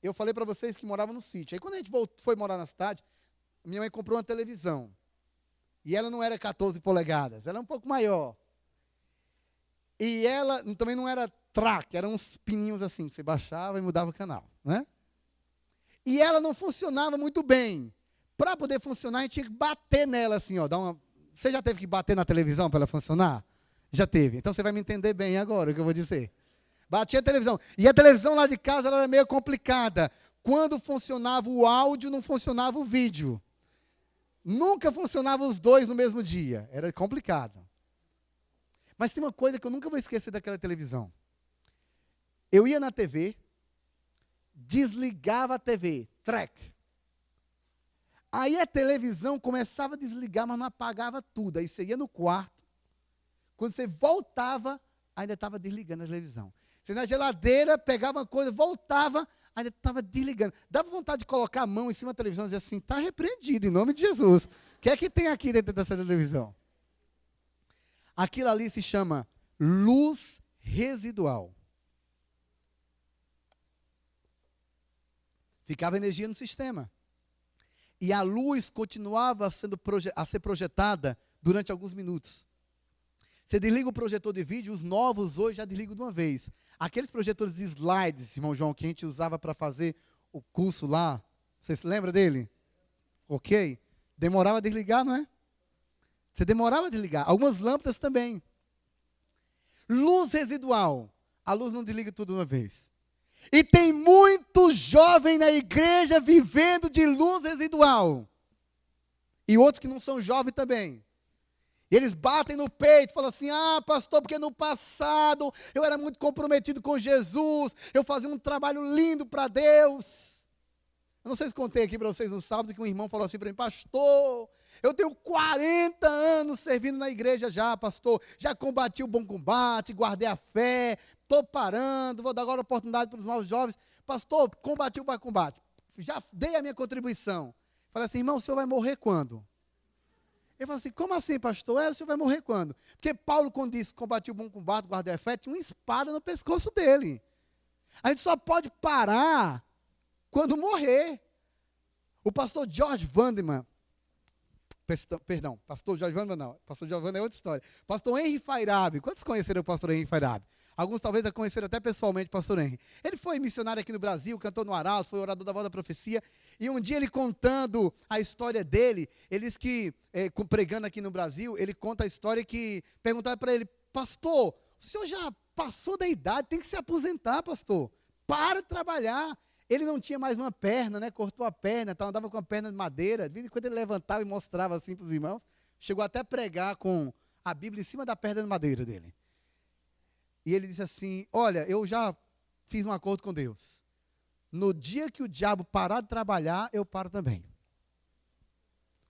eu falei para vocês que morava no sítio. Aí quando a gente foi morar na cidade, minha mãe comprou uma televisão. E ela não era 14 polegadas, ela era um pouco maior. E ela também não era track, eram uns pininhos assim, que você baixava e mudava o canal, né? E ela não funcionava muito bem. Para poder funcionar, a gente tinha que bater nela assim, ó. Você já teve que bater na televisão para ela funcionar? Já teve. Então você vai me entender bem agora o que eu vou dizer. Batia a televisão. E a televisão lá de casa ela era meio complicada. Quando funcionava o áudio, não funcionava o vídeo. Nunca funcionava os dois no mesmo dia. Era complicado. Mas tem uma coisa que eu nunca vou esquecer daquela televisão. Eu ia na TV, desligava a TV, track. Aí a televisão começava a desligar, mas não apagava tudo. Aí você ia no quarto, quando você voltava, ainda estava desligando a televisão. Você ia na geladeira, pegava uma coisa, voltava, ainda estava desligando. Dava vontade de colocar a mão em cima da televisão e dizer assim, está repreendido, em nome de Jesus. O que é que tem aqui dentro dessa televisão? Aquilo ali se chama luz residual. ficava energia no sistema. E a luz continuava a ser projetada durante alguns minutos. Você desliga o projetor de vídeo, os novos hoje já desligam de uma vez. Aqueles projetores de slides, irmão João, que a gente usava para fazer o curso lá, você se lembra dele? Ok? Demorava a desligar, não é? Você demorava a desligar. Algumas lâmpadas também. Luz residual. A luz não desliga tudo de uma vez. E tem muito jovem na igreja vivendo de luz residual. E outros que não são jovens também. E eles batem no peito, falam assim, pastor, porque no passado eu era muito comprometido com Jesus, eu fazia um trabalho lindo para Deus. Eu não sei se contei aqui para vocês no sábado que um irmão falou assim para mim, pastor, eu tenho 40 anos servindo na igreja já, pastor, já combati o bom combate, guardei a fé, estou parando, vou dar agora oportunidade para os novos jovens. Pastor, combati o bom combate, já dei a minha contribuição. Falei assim, irmão, o senhor vai morrer quando? Ele falou assim, como assim, pastor? O senhor vai morrer quando? Porque Paulo, quando disse, combati o bom combate, guardei a fé, tinha uma espada no pescoço dele. A gente só pode parar quando morrer. O pastor George Vandeman, pastor George Vandeman não, pastor George Vandeman é outra história. Pastor Henry Fairabe, quantos conheceram o pastor Henry Fairabe? Alguns talvez a conheceram até pessoalmente o pastor Henry. Ele foi missionário aqui no Brasil, cantou no Araus, foi orador da Voz da Profecia. E um dia ele contando a história dele, ele disse que, pregando aqui no Brasil, ele conta a história que perguntaram para ele, pastor, o senhor já passou da idade, tem que se aposentar, pastor. Para de trabalhar. Ele não tinha mais uma perna, né? Cortou a perna, andava com a perna de madeira. De vez em quando ele levantava e mostrava assim para os irmãos. Chegou até a pregar com a Bíblia em cima da perna de madeira dele. E ele disse assim, olha, eu já fiz um acordo com Deus. No dia que o diabo parar de trabalhar, eu paro também.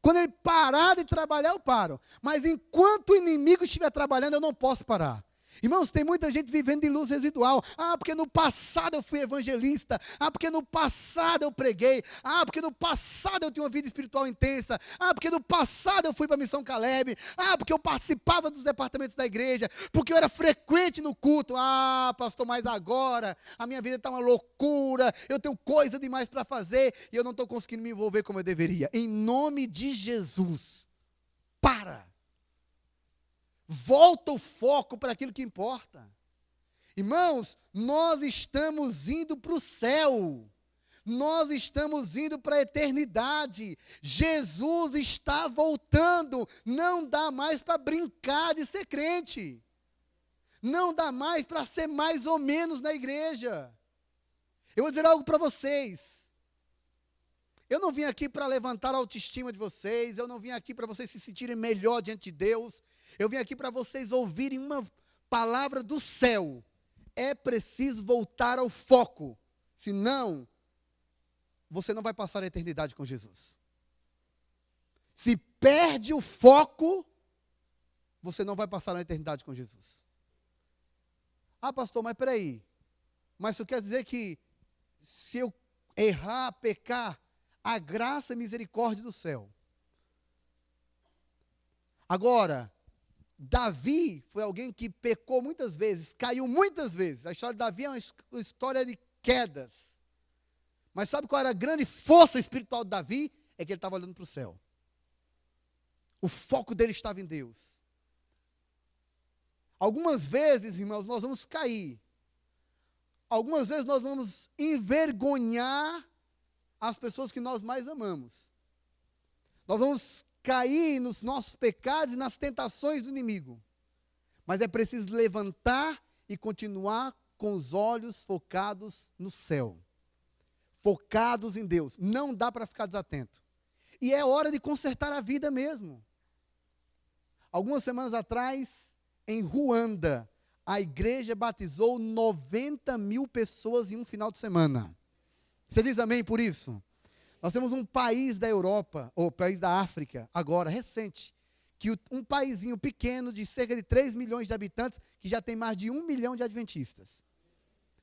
Quando ele parar de trabalhar, eu paro. Mas enquanto o inimigo estiver trabalhando, eu não posso parar. Irmãos, tem muita gente vivendo de luz residual. Porque no passado eu fui evangelista. Porque no passado eu preguei. Porque no passado eu tinha uma vida espiritual intensa. Porque no passado eu fui para a Missão Caleb. Porque eu participava dos departamentos da igreja. Porque eu era frequente no culto. Pastor, mas agora a minha vida está uma loucura. Eu tenho coisa demais para fazer e eu não estou conseguindo me envolver como eu deveria. Em nome de Jesus, para. Volta o foco para aquilo que importa. Irmãos, nós estamos indo para o céu. Nós estamos indo para a eternidade. Jesus está voltando. Não dá mais para brincar de ser crente. Não dá mais para ser mais ou menos na igreja. Eu vou dizer algo para vocês. Eu não vim aqui para levantar a autoestima de vocês. Eu não vim aqui para vocês se sentirem melhor diante de Deus. Eu vim aqui para vocês ouvirem uma palavra do céu. É preciso voltar ao foco. Senão, você não vai passar a eternidade com Jesus. Se perde o foco, você não vai passar a eternidade com Jesus. Pastor, mas peraí. Mas isso quer dizer que se eu errar, pecar, a graça e misericórdia do céu. Agora, Davi foi alguém que pecou muitas vezes, caiu muitas vezes. A história de Davi é uma história de quedas. Mas sabe qual era a grande força espiritual de Davi? É que ele estava olhando para o céu. O foco dele estava em Deus. Algumas vezes, irmãos, nós vamos cair. Algumas vezes nós vamos envergonhar as pessoas que nós mais amamos. Nós vamos cair nos nossos pecados e nas tentações do inimigo. Mas é preciso levantar e continuar com os olhos focados no céu. Focados em Deus. Não dá para ficar desatento. E é hora de consertar a vida mesmo. Algumas semanas atrás, em Ruanda, a igreja batizou 90 mil pessoas em um final de semana. Você diz amém por isso? Nós temos um país da Europa, ou país da África, agora, recente, que um paizinho pequeno de cerca de 3 milhões de habitantes, que já tem mais de 1 milhão de adventistas.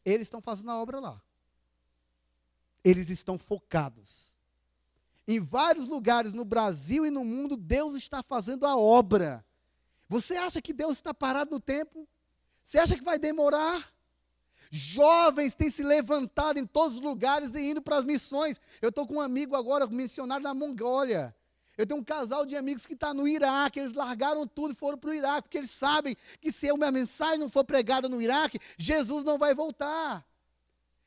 Eles estão fazendo a obra lá. Eles estão focados. Em vários lugares no Brasil e no mundo, Deus está fazendo a obra. Você acha que Deus está parado no tempo? Você acha que vai demorar? Jovens têm se levantado em todos os lugares e indo para as missões. Eu estou com um amigo agora, missionário na Mongólia. Eu tenho um casal de amigos que está no Iraque. Eles largaram tudo e foram para o Iraque, porque eles sabem que se a minha mensagem não for pregada no Iraque, Jesus não vai voltar.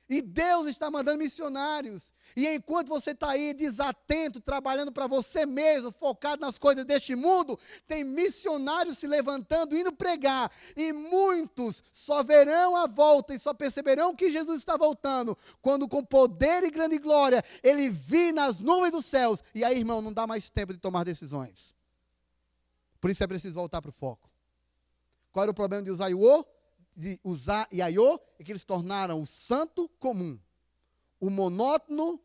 E Deus está mandando missionários. E enquanto você está aí desatento, trabalhando para você mesmo, focado nas coisas deste mundo, tem missionários se levantando, indo pregar. E muitos só verão a volta e só perceberão que Jesus está voltando quando com poder e grande glória Ele vir nas nuvens dos céus. E aí, irmão, não dá mais tempo de tomar decisões. Por isso é preciso voltar para o foco. Qual era o problema de usar Iaiô? É que eles tornaram o santo comum. O monótono,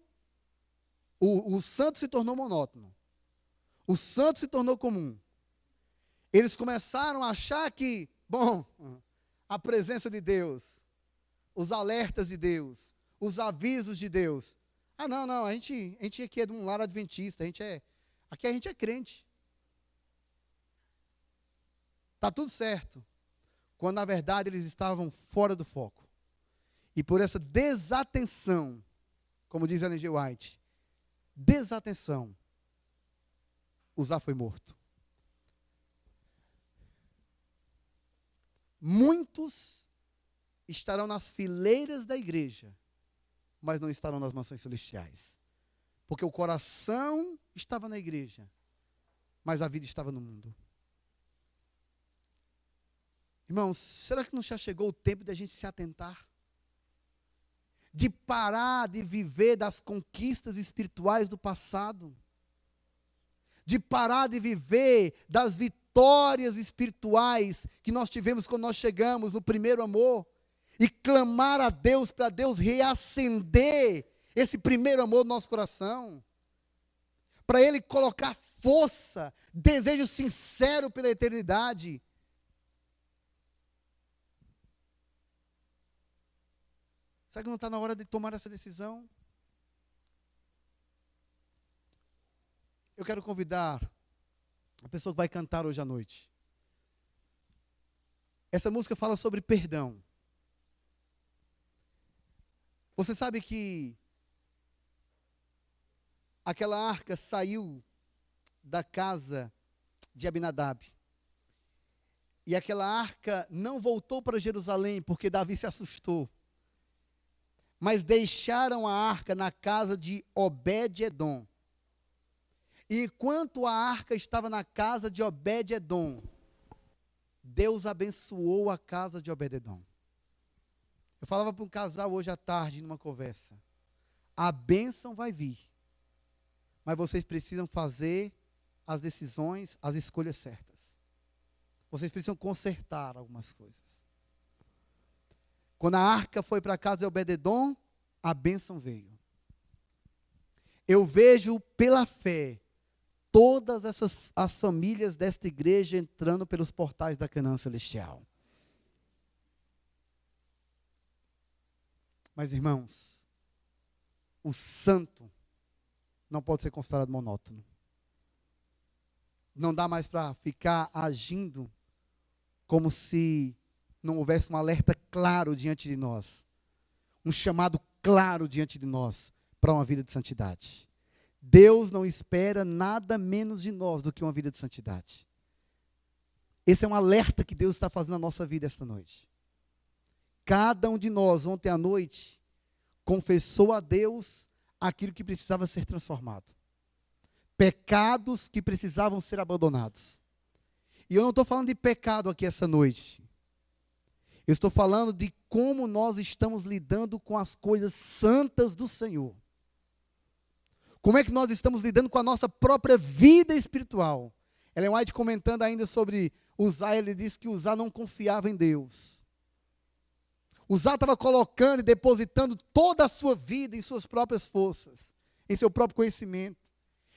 o santo se tornou monótono. O santo se tornou comum. Eles começaram a achar que, bom, a presença de Deus, os alertas de Deus, os avisos de Deus. Não, a gente aqui é de um lar adventista, aqui a gente é crente. Está tudo certo. Quando na verdade eles estavam fora do foco. E por essa desatenção, como diz Ellen G. White, desatenção, Uzá foi morto. Muitos estarão nas fileiras da igreja, mas não estarão nas mansões celestiais. Porque o coração estava na igreja, mas a vida estava no mundo. Irmãos, será que não já chegou o tempo de a gente se atentar? De parar de viver das conquistas espirituais do passado? De parar de viver das vitórias espirituais que nós tivemos quando nós chegamos no primeiro amor? E clamar a Deus para Deus reacender esse primeiro amor no nosso coração? Para Ele colocar força, desejo sincero pela eternidade. Será que não está na hora de tomar essa decisão? Eu quero convidar a pessoa que vai cantar hoje à noite. Essa música fala sobre perdão. Você sabe que aquela arca saiu da casa de Abinadab. E aquela arca não voltou para Jerusalém porque Davi se assustou. Mas deixaram a arca na casa de Obed-edom. E enquanto a arca estava na casa de Obed-edom, Deus abençoou a casa de Obed-edom. Eu falava para um casal hoje à tarde, numa conversa, a bênção vai vir, mas vocês precisam fazer as decisões, as escolhas certas. Vocês precisam consertar algumas coisas. Quando a arca foi para a casa de Obed-edom, a bênção veio. Eu vejo pela fé todas as famílias desta igreja entrando pelos portais da Canaã Celestial. Mas, irmãos, o santo não pode ser considerado monótono. Não dá mais para ficar agindo como se não houvesse um alerta claro diante de nós, um chamado claro diante de nós para uma vida de santidade. Deus não espera nada menos de nós do que uma vida de santidade. Esse é um alerta que Deus está fazendo na nossa vida esta noite. Cada um de nós, ontem à noite, confessou a Deus aquilo que precisava ser transformado. Pecados que precisavam ser abandonados. E eu não estou falando de pecado aqui essa noite. Eu estou falando de como nós estamos lidando com as coisas santas do Senhor. Como é que nós estamos lidando com a nossa própria vida espiritual. Ellen White comentando ainda sobre Uzá, ele disse que Uzá não confiava em Deus. Uzá estava colocando e depositando toda a sua vida em suas próprias forças, em seu próprio conhecimento.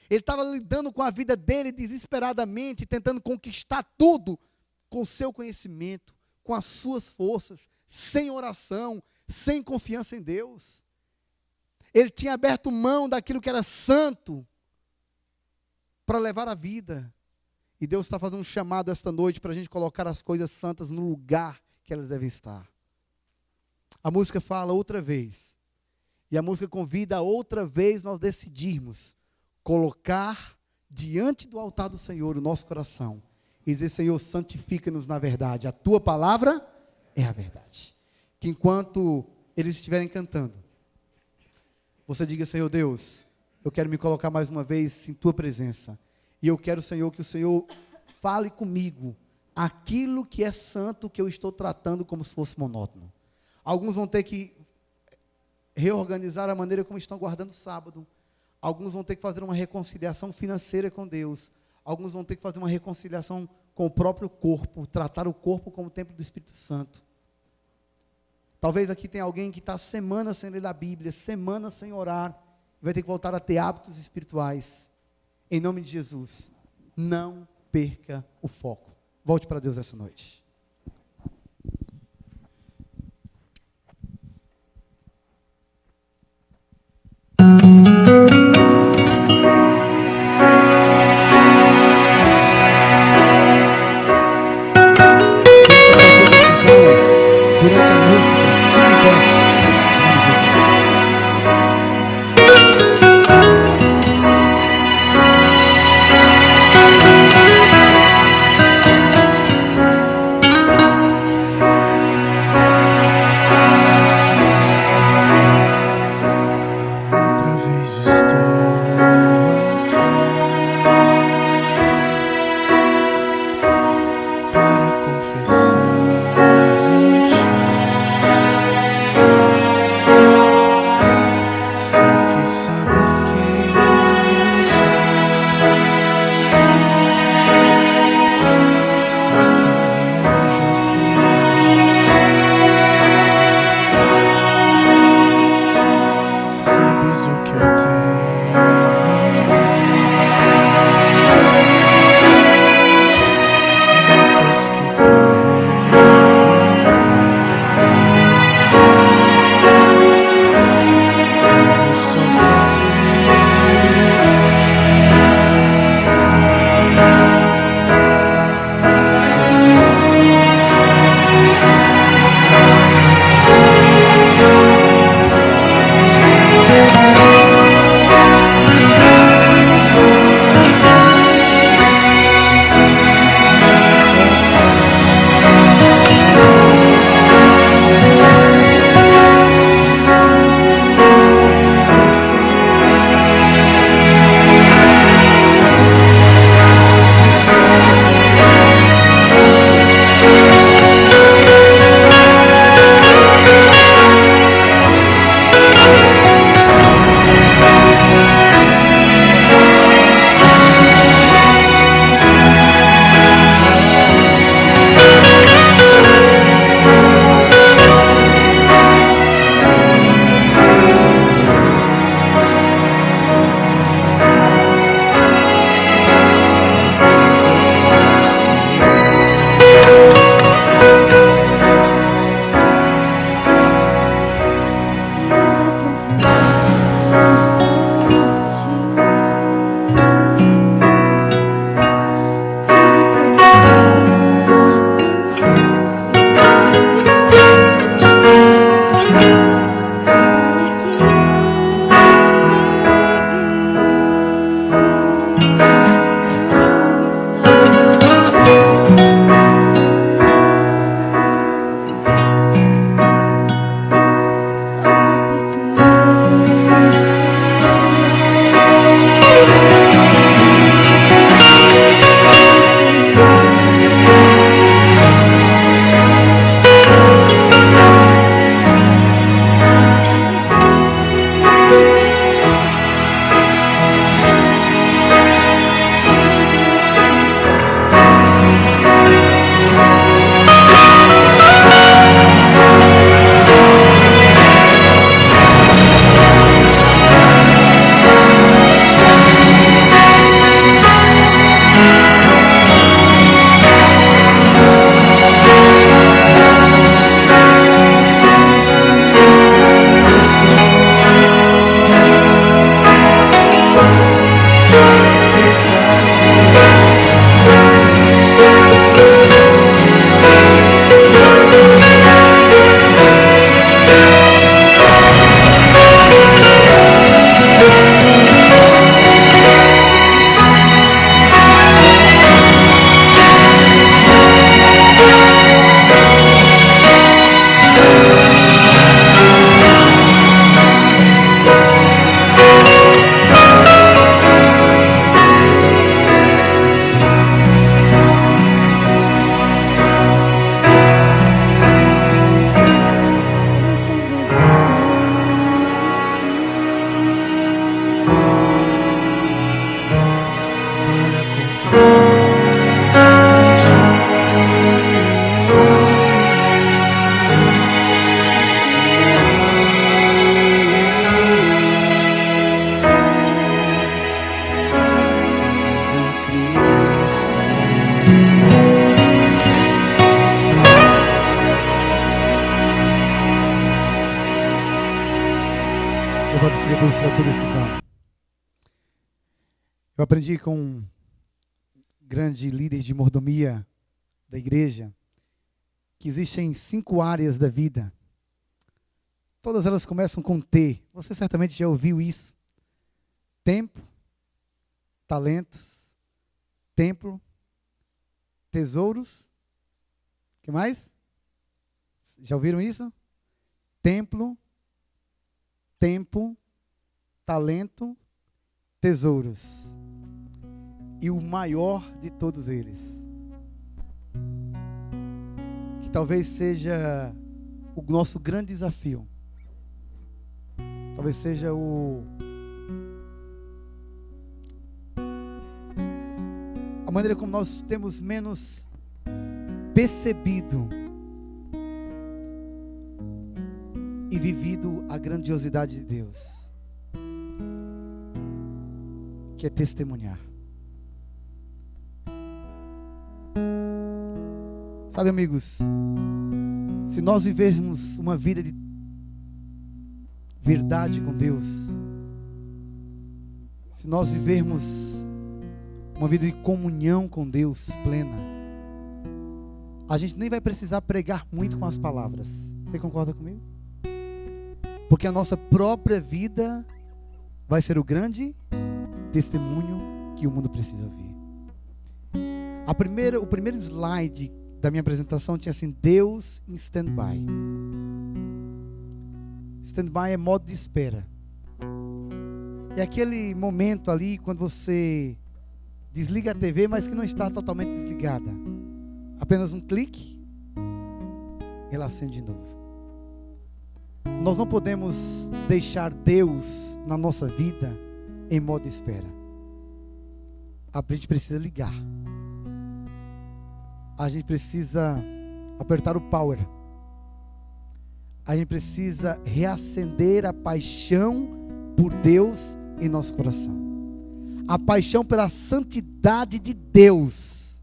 Ele estava lidando com a vida dele desesperadamente, tentando conquistar tudo com o seu conhecimento, com as suas forças, sem oração, sem confiança em Deus. Ele tinha aberto mão daquilo que era santo para levar a vida. E Deus está fazendo um chamado esta noite para a gente colocar as coisas santas no lugar que elas devem estar. A música fala outra vez. E a música convida a outra vez nós decidirmos colocar diante do altar do Senhor o nosso coração. E dizer, Senhor, santifica-nos na verdade. A tua palavra é a verdade. Que enquanto eles estiverem cantando, você diga, Senhor Deus, eu quero me colocar mais uma vez em tua presença. E eu quero, Senhor, que o Senhor fale comigo aquilo que é santo que eu estou tratando como se fosse monótono. Alguns vão ter que reorganizar a maneira como estão guardando o sábado. Alguns vão ter que fazer uma reconciliação financeira com Deus. Alguns vão ter que fazer uma reconciliação com o próprio corpo, tratar o corpo como o templo do Espírito Santo. Talvez aqui tenha alguém que está semanas sem ler a Bíblia, semanas sem orar, vai ter que voltar a ter hábitos espirituais. Em nome de Jesus, não perca o foco. Volte para Deus essa noite. Durante a música, fique em pé. Em nome de Jesus. da tua decisão. Eu aprendi com um grande líder de mordomia da igreja que existem 5 áreas da vida. Todas elas começam com T. Você certamente já ouviu isso. Tempo, talentos, templo, tesouros. O que mais? Já ouviram isso? Templo, tempo, talento, tesouros. E o maior de todos eles, que talvez seja o nosso grande desafio, talvez seja a maneira como nós temos menos percebido e vivido a grandiosidade de Deus, que é testemunhar. Sabe, amigos, se nós vivermos uma vida de verdade com Deus, se nós vivermos uma vida de comunhão com Deus plena, a gente nem vai precisar pregar muito com as palavras. Você concorda comigo? Porque a nossa própria vida vai ser o grande testemunho que o mundo precisa ouvir. O primeiro slide da minha apresentação tinha assim: Deus em stand-by. Stand-by é modo de espera. É aquele momento ali quando você desliga a TV, mas que não está totalmente desligada. Apenas um clique, ela acende de novo. Nós não podemos deixar Deus na nossa vida em modo de espera. A gente precisa ligar. A gente precisa apertar o power. A gente precisa reacender a paixão por Deus em nosso coração. A paixão pela santidade de Deus.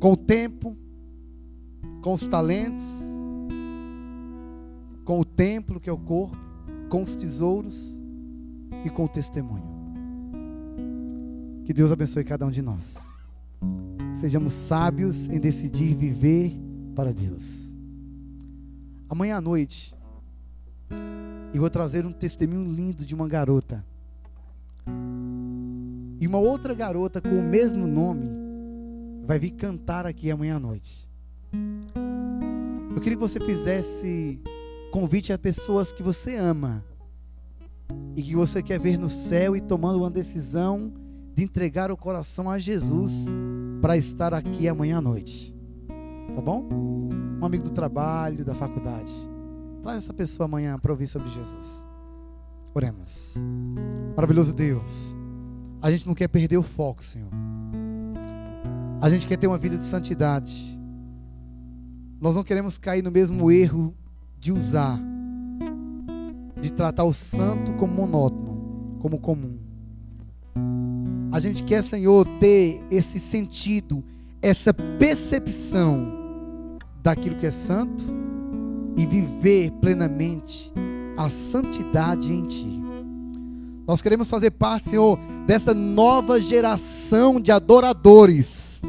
Com o tempo, com os talentos, com o templo que é o corpo, com os tesouros e com o testemunho. Que Deus abençoe cada um de nós. Sejamos sábios em decidir viver para Deus. Amanhã à noite eu vou trazer um testemunho lindo de uma garota. E uma outra garota com o mesmo nome vai vir cantar aqui amanhã à noite. Eu queria que você fizesse convite a pessoas que você ama e que você quer ver no céu e tomando uma decisão de entregar o coração a Jesus para estar aqui amanhã à noite. Tá bom? Um amigo do trabalho, da faculdade. Traz essa pessoa amanhã para ouvir sobre Jesus. Oremos. Maravilhoso Deus, a gente não quer perder o foco, Senhor. A gente quer ter uma vida de santidade. Nós não queremos cair no mesmo erro de tratar o santo como monótono, como comum. A gente quer, Senhor, ter esse sentido, essa percepção daquilo que é santo e viver plenamente a santidade em Ti. Nós queremos fazer parte, Senhor, dessa nova geração de adoradores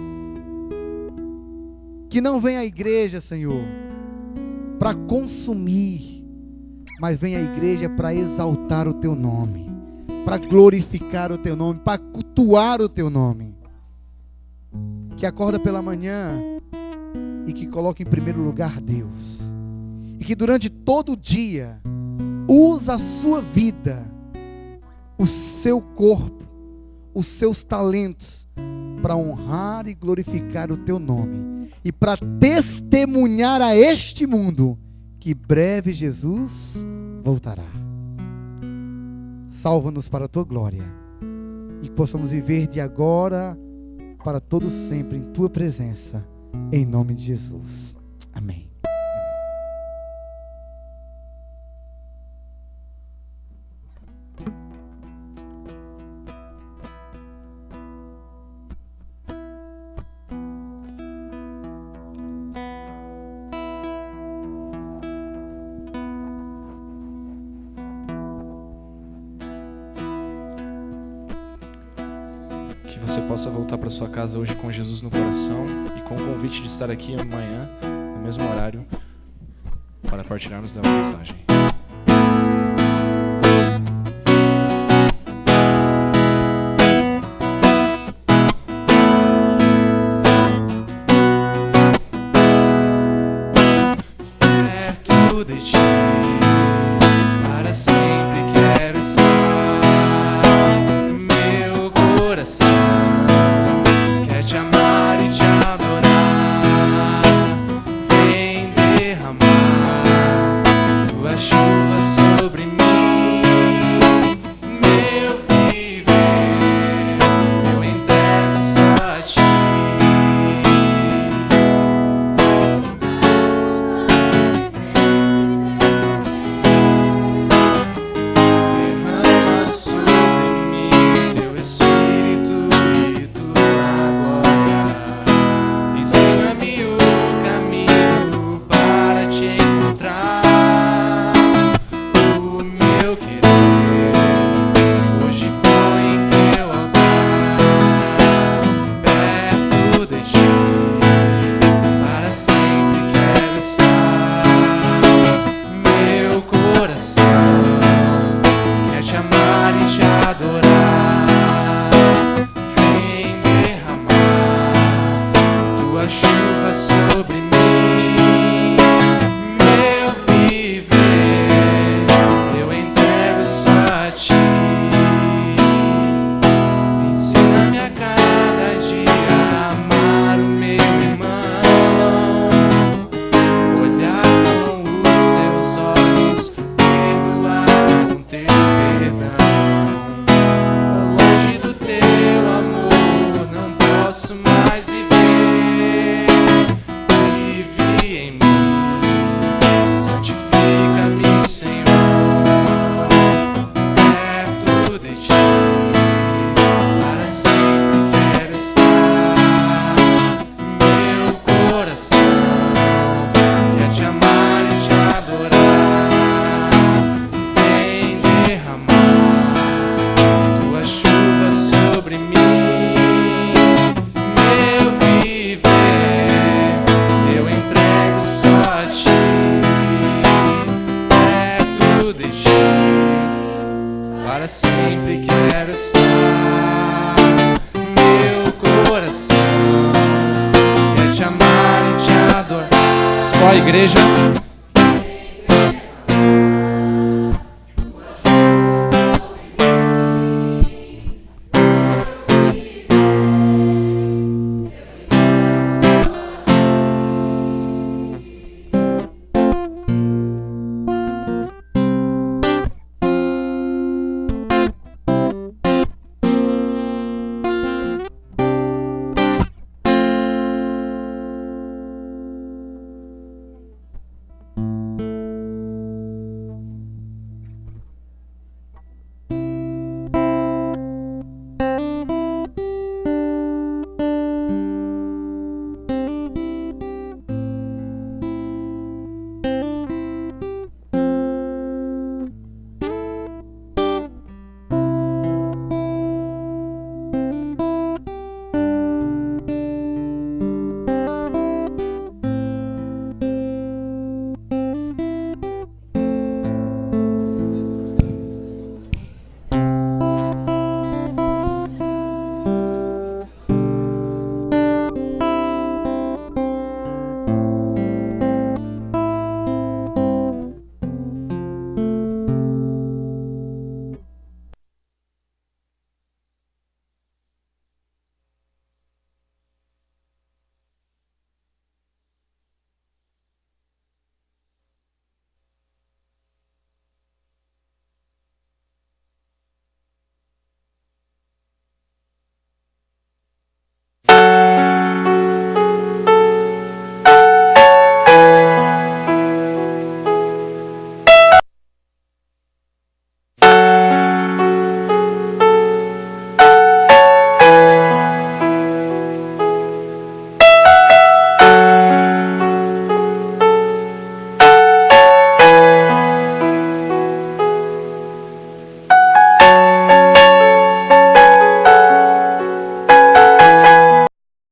que não vem à igreja, Senhor, para consumir, mas vem à igreja para exaltar o Teu nome, para glorificar o Teu nome, para cultuar o Teu nome. Que acorda pela manhã e que coloca em primeiro lugar Deus, e que durante todo o dia usa a sua vida, o seu corpo, os seus talentos para honrar e glorificar o Teu nome e para testemunhar a este mundo que breve Jesus voltará. Salva-nos para a Tua glória e que possamos viver de agora para todo sempre em Tua presença, em nome de Jesus. Amém. você possa voltar para sua casa hoje com Jesus no coração e com o convite de estar aqui amanhã, no mesmo horário, para partilharmos da mensagem. Perto de ti, para sempre quero estar. Meu coração quer te amar e te adorar. Vem derramar tua chuva sobre mim. Meu viver eu entrego só a ti. Derrama sobre mim teu Espírito e tua glória. Ensina-me o caminho para te encontrar. O meu querer hoje põe em teu altar. Perto de ti, para sempre quero estar. Meu coração quer te amar e te adorar. Vem derramar tua chuva sobre mim. Meu viver eu entrego só a ti. Ensina-me a cada dia a amar o meu irmão. Olhar com os seus olhos, perdoar com teu perdão. Longe do teu amor não posso mais viver. Vive em mim, santifica-me, Senhor. Perto de ti, para sempre quero estar. Meu coração quer te amar e te adorar. Vem derramar tua chuva sobre mim. Meu viver eu entrego só a ti. Perto de ti, para sempre quero estar. Meu coração quer te amar e te adorar. Só a igreja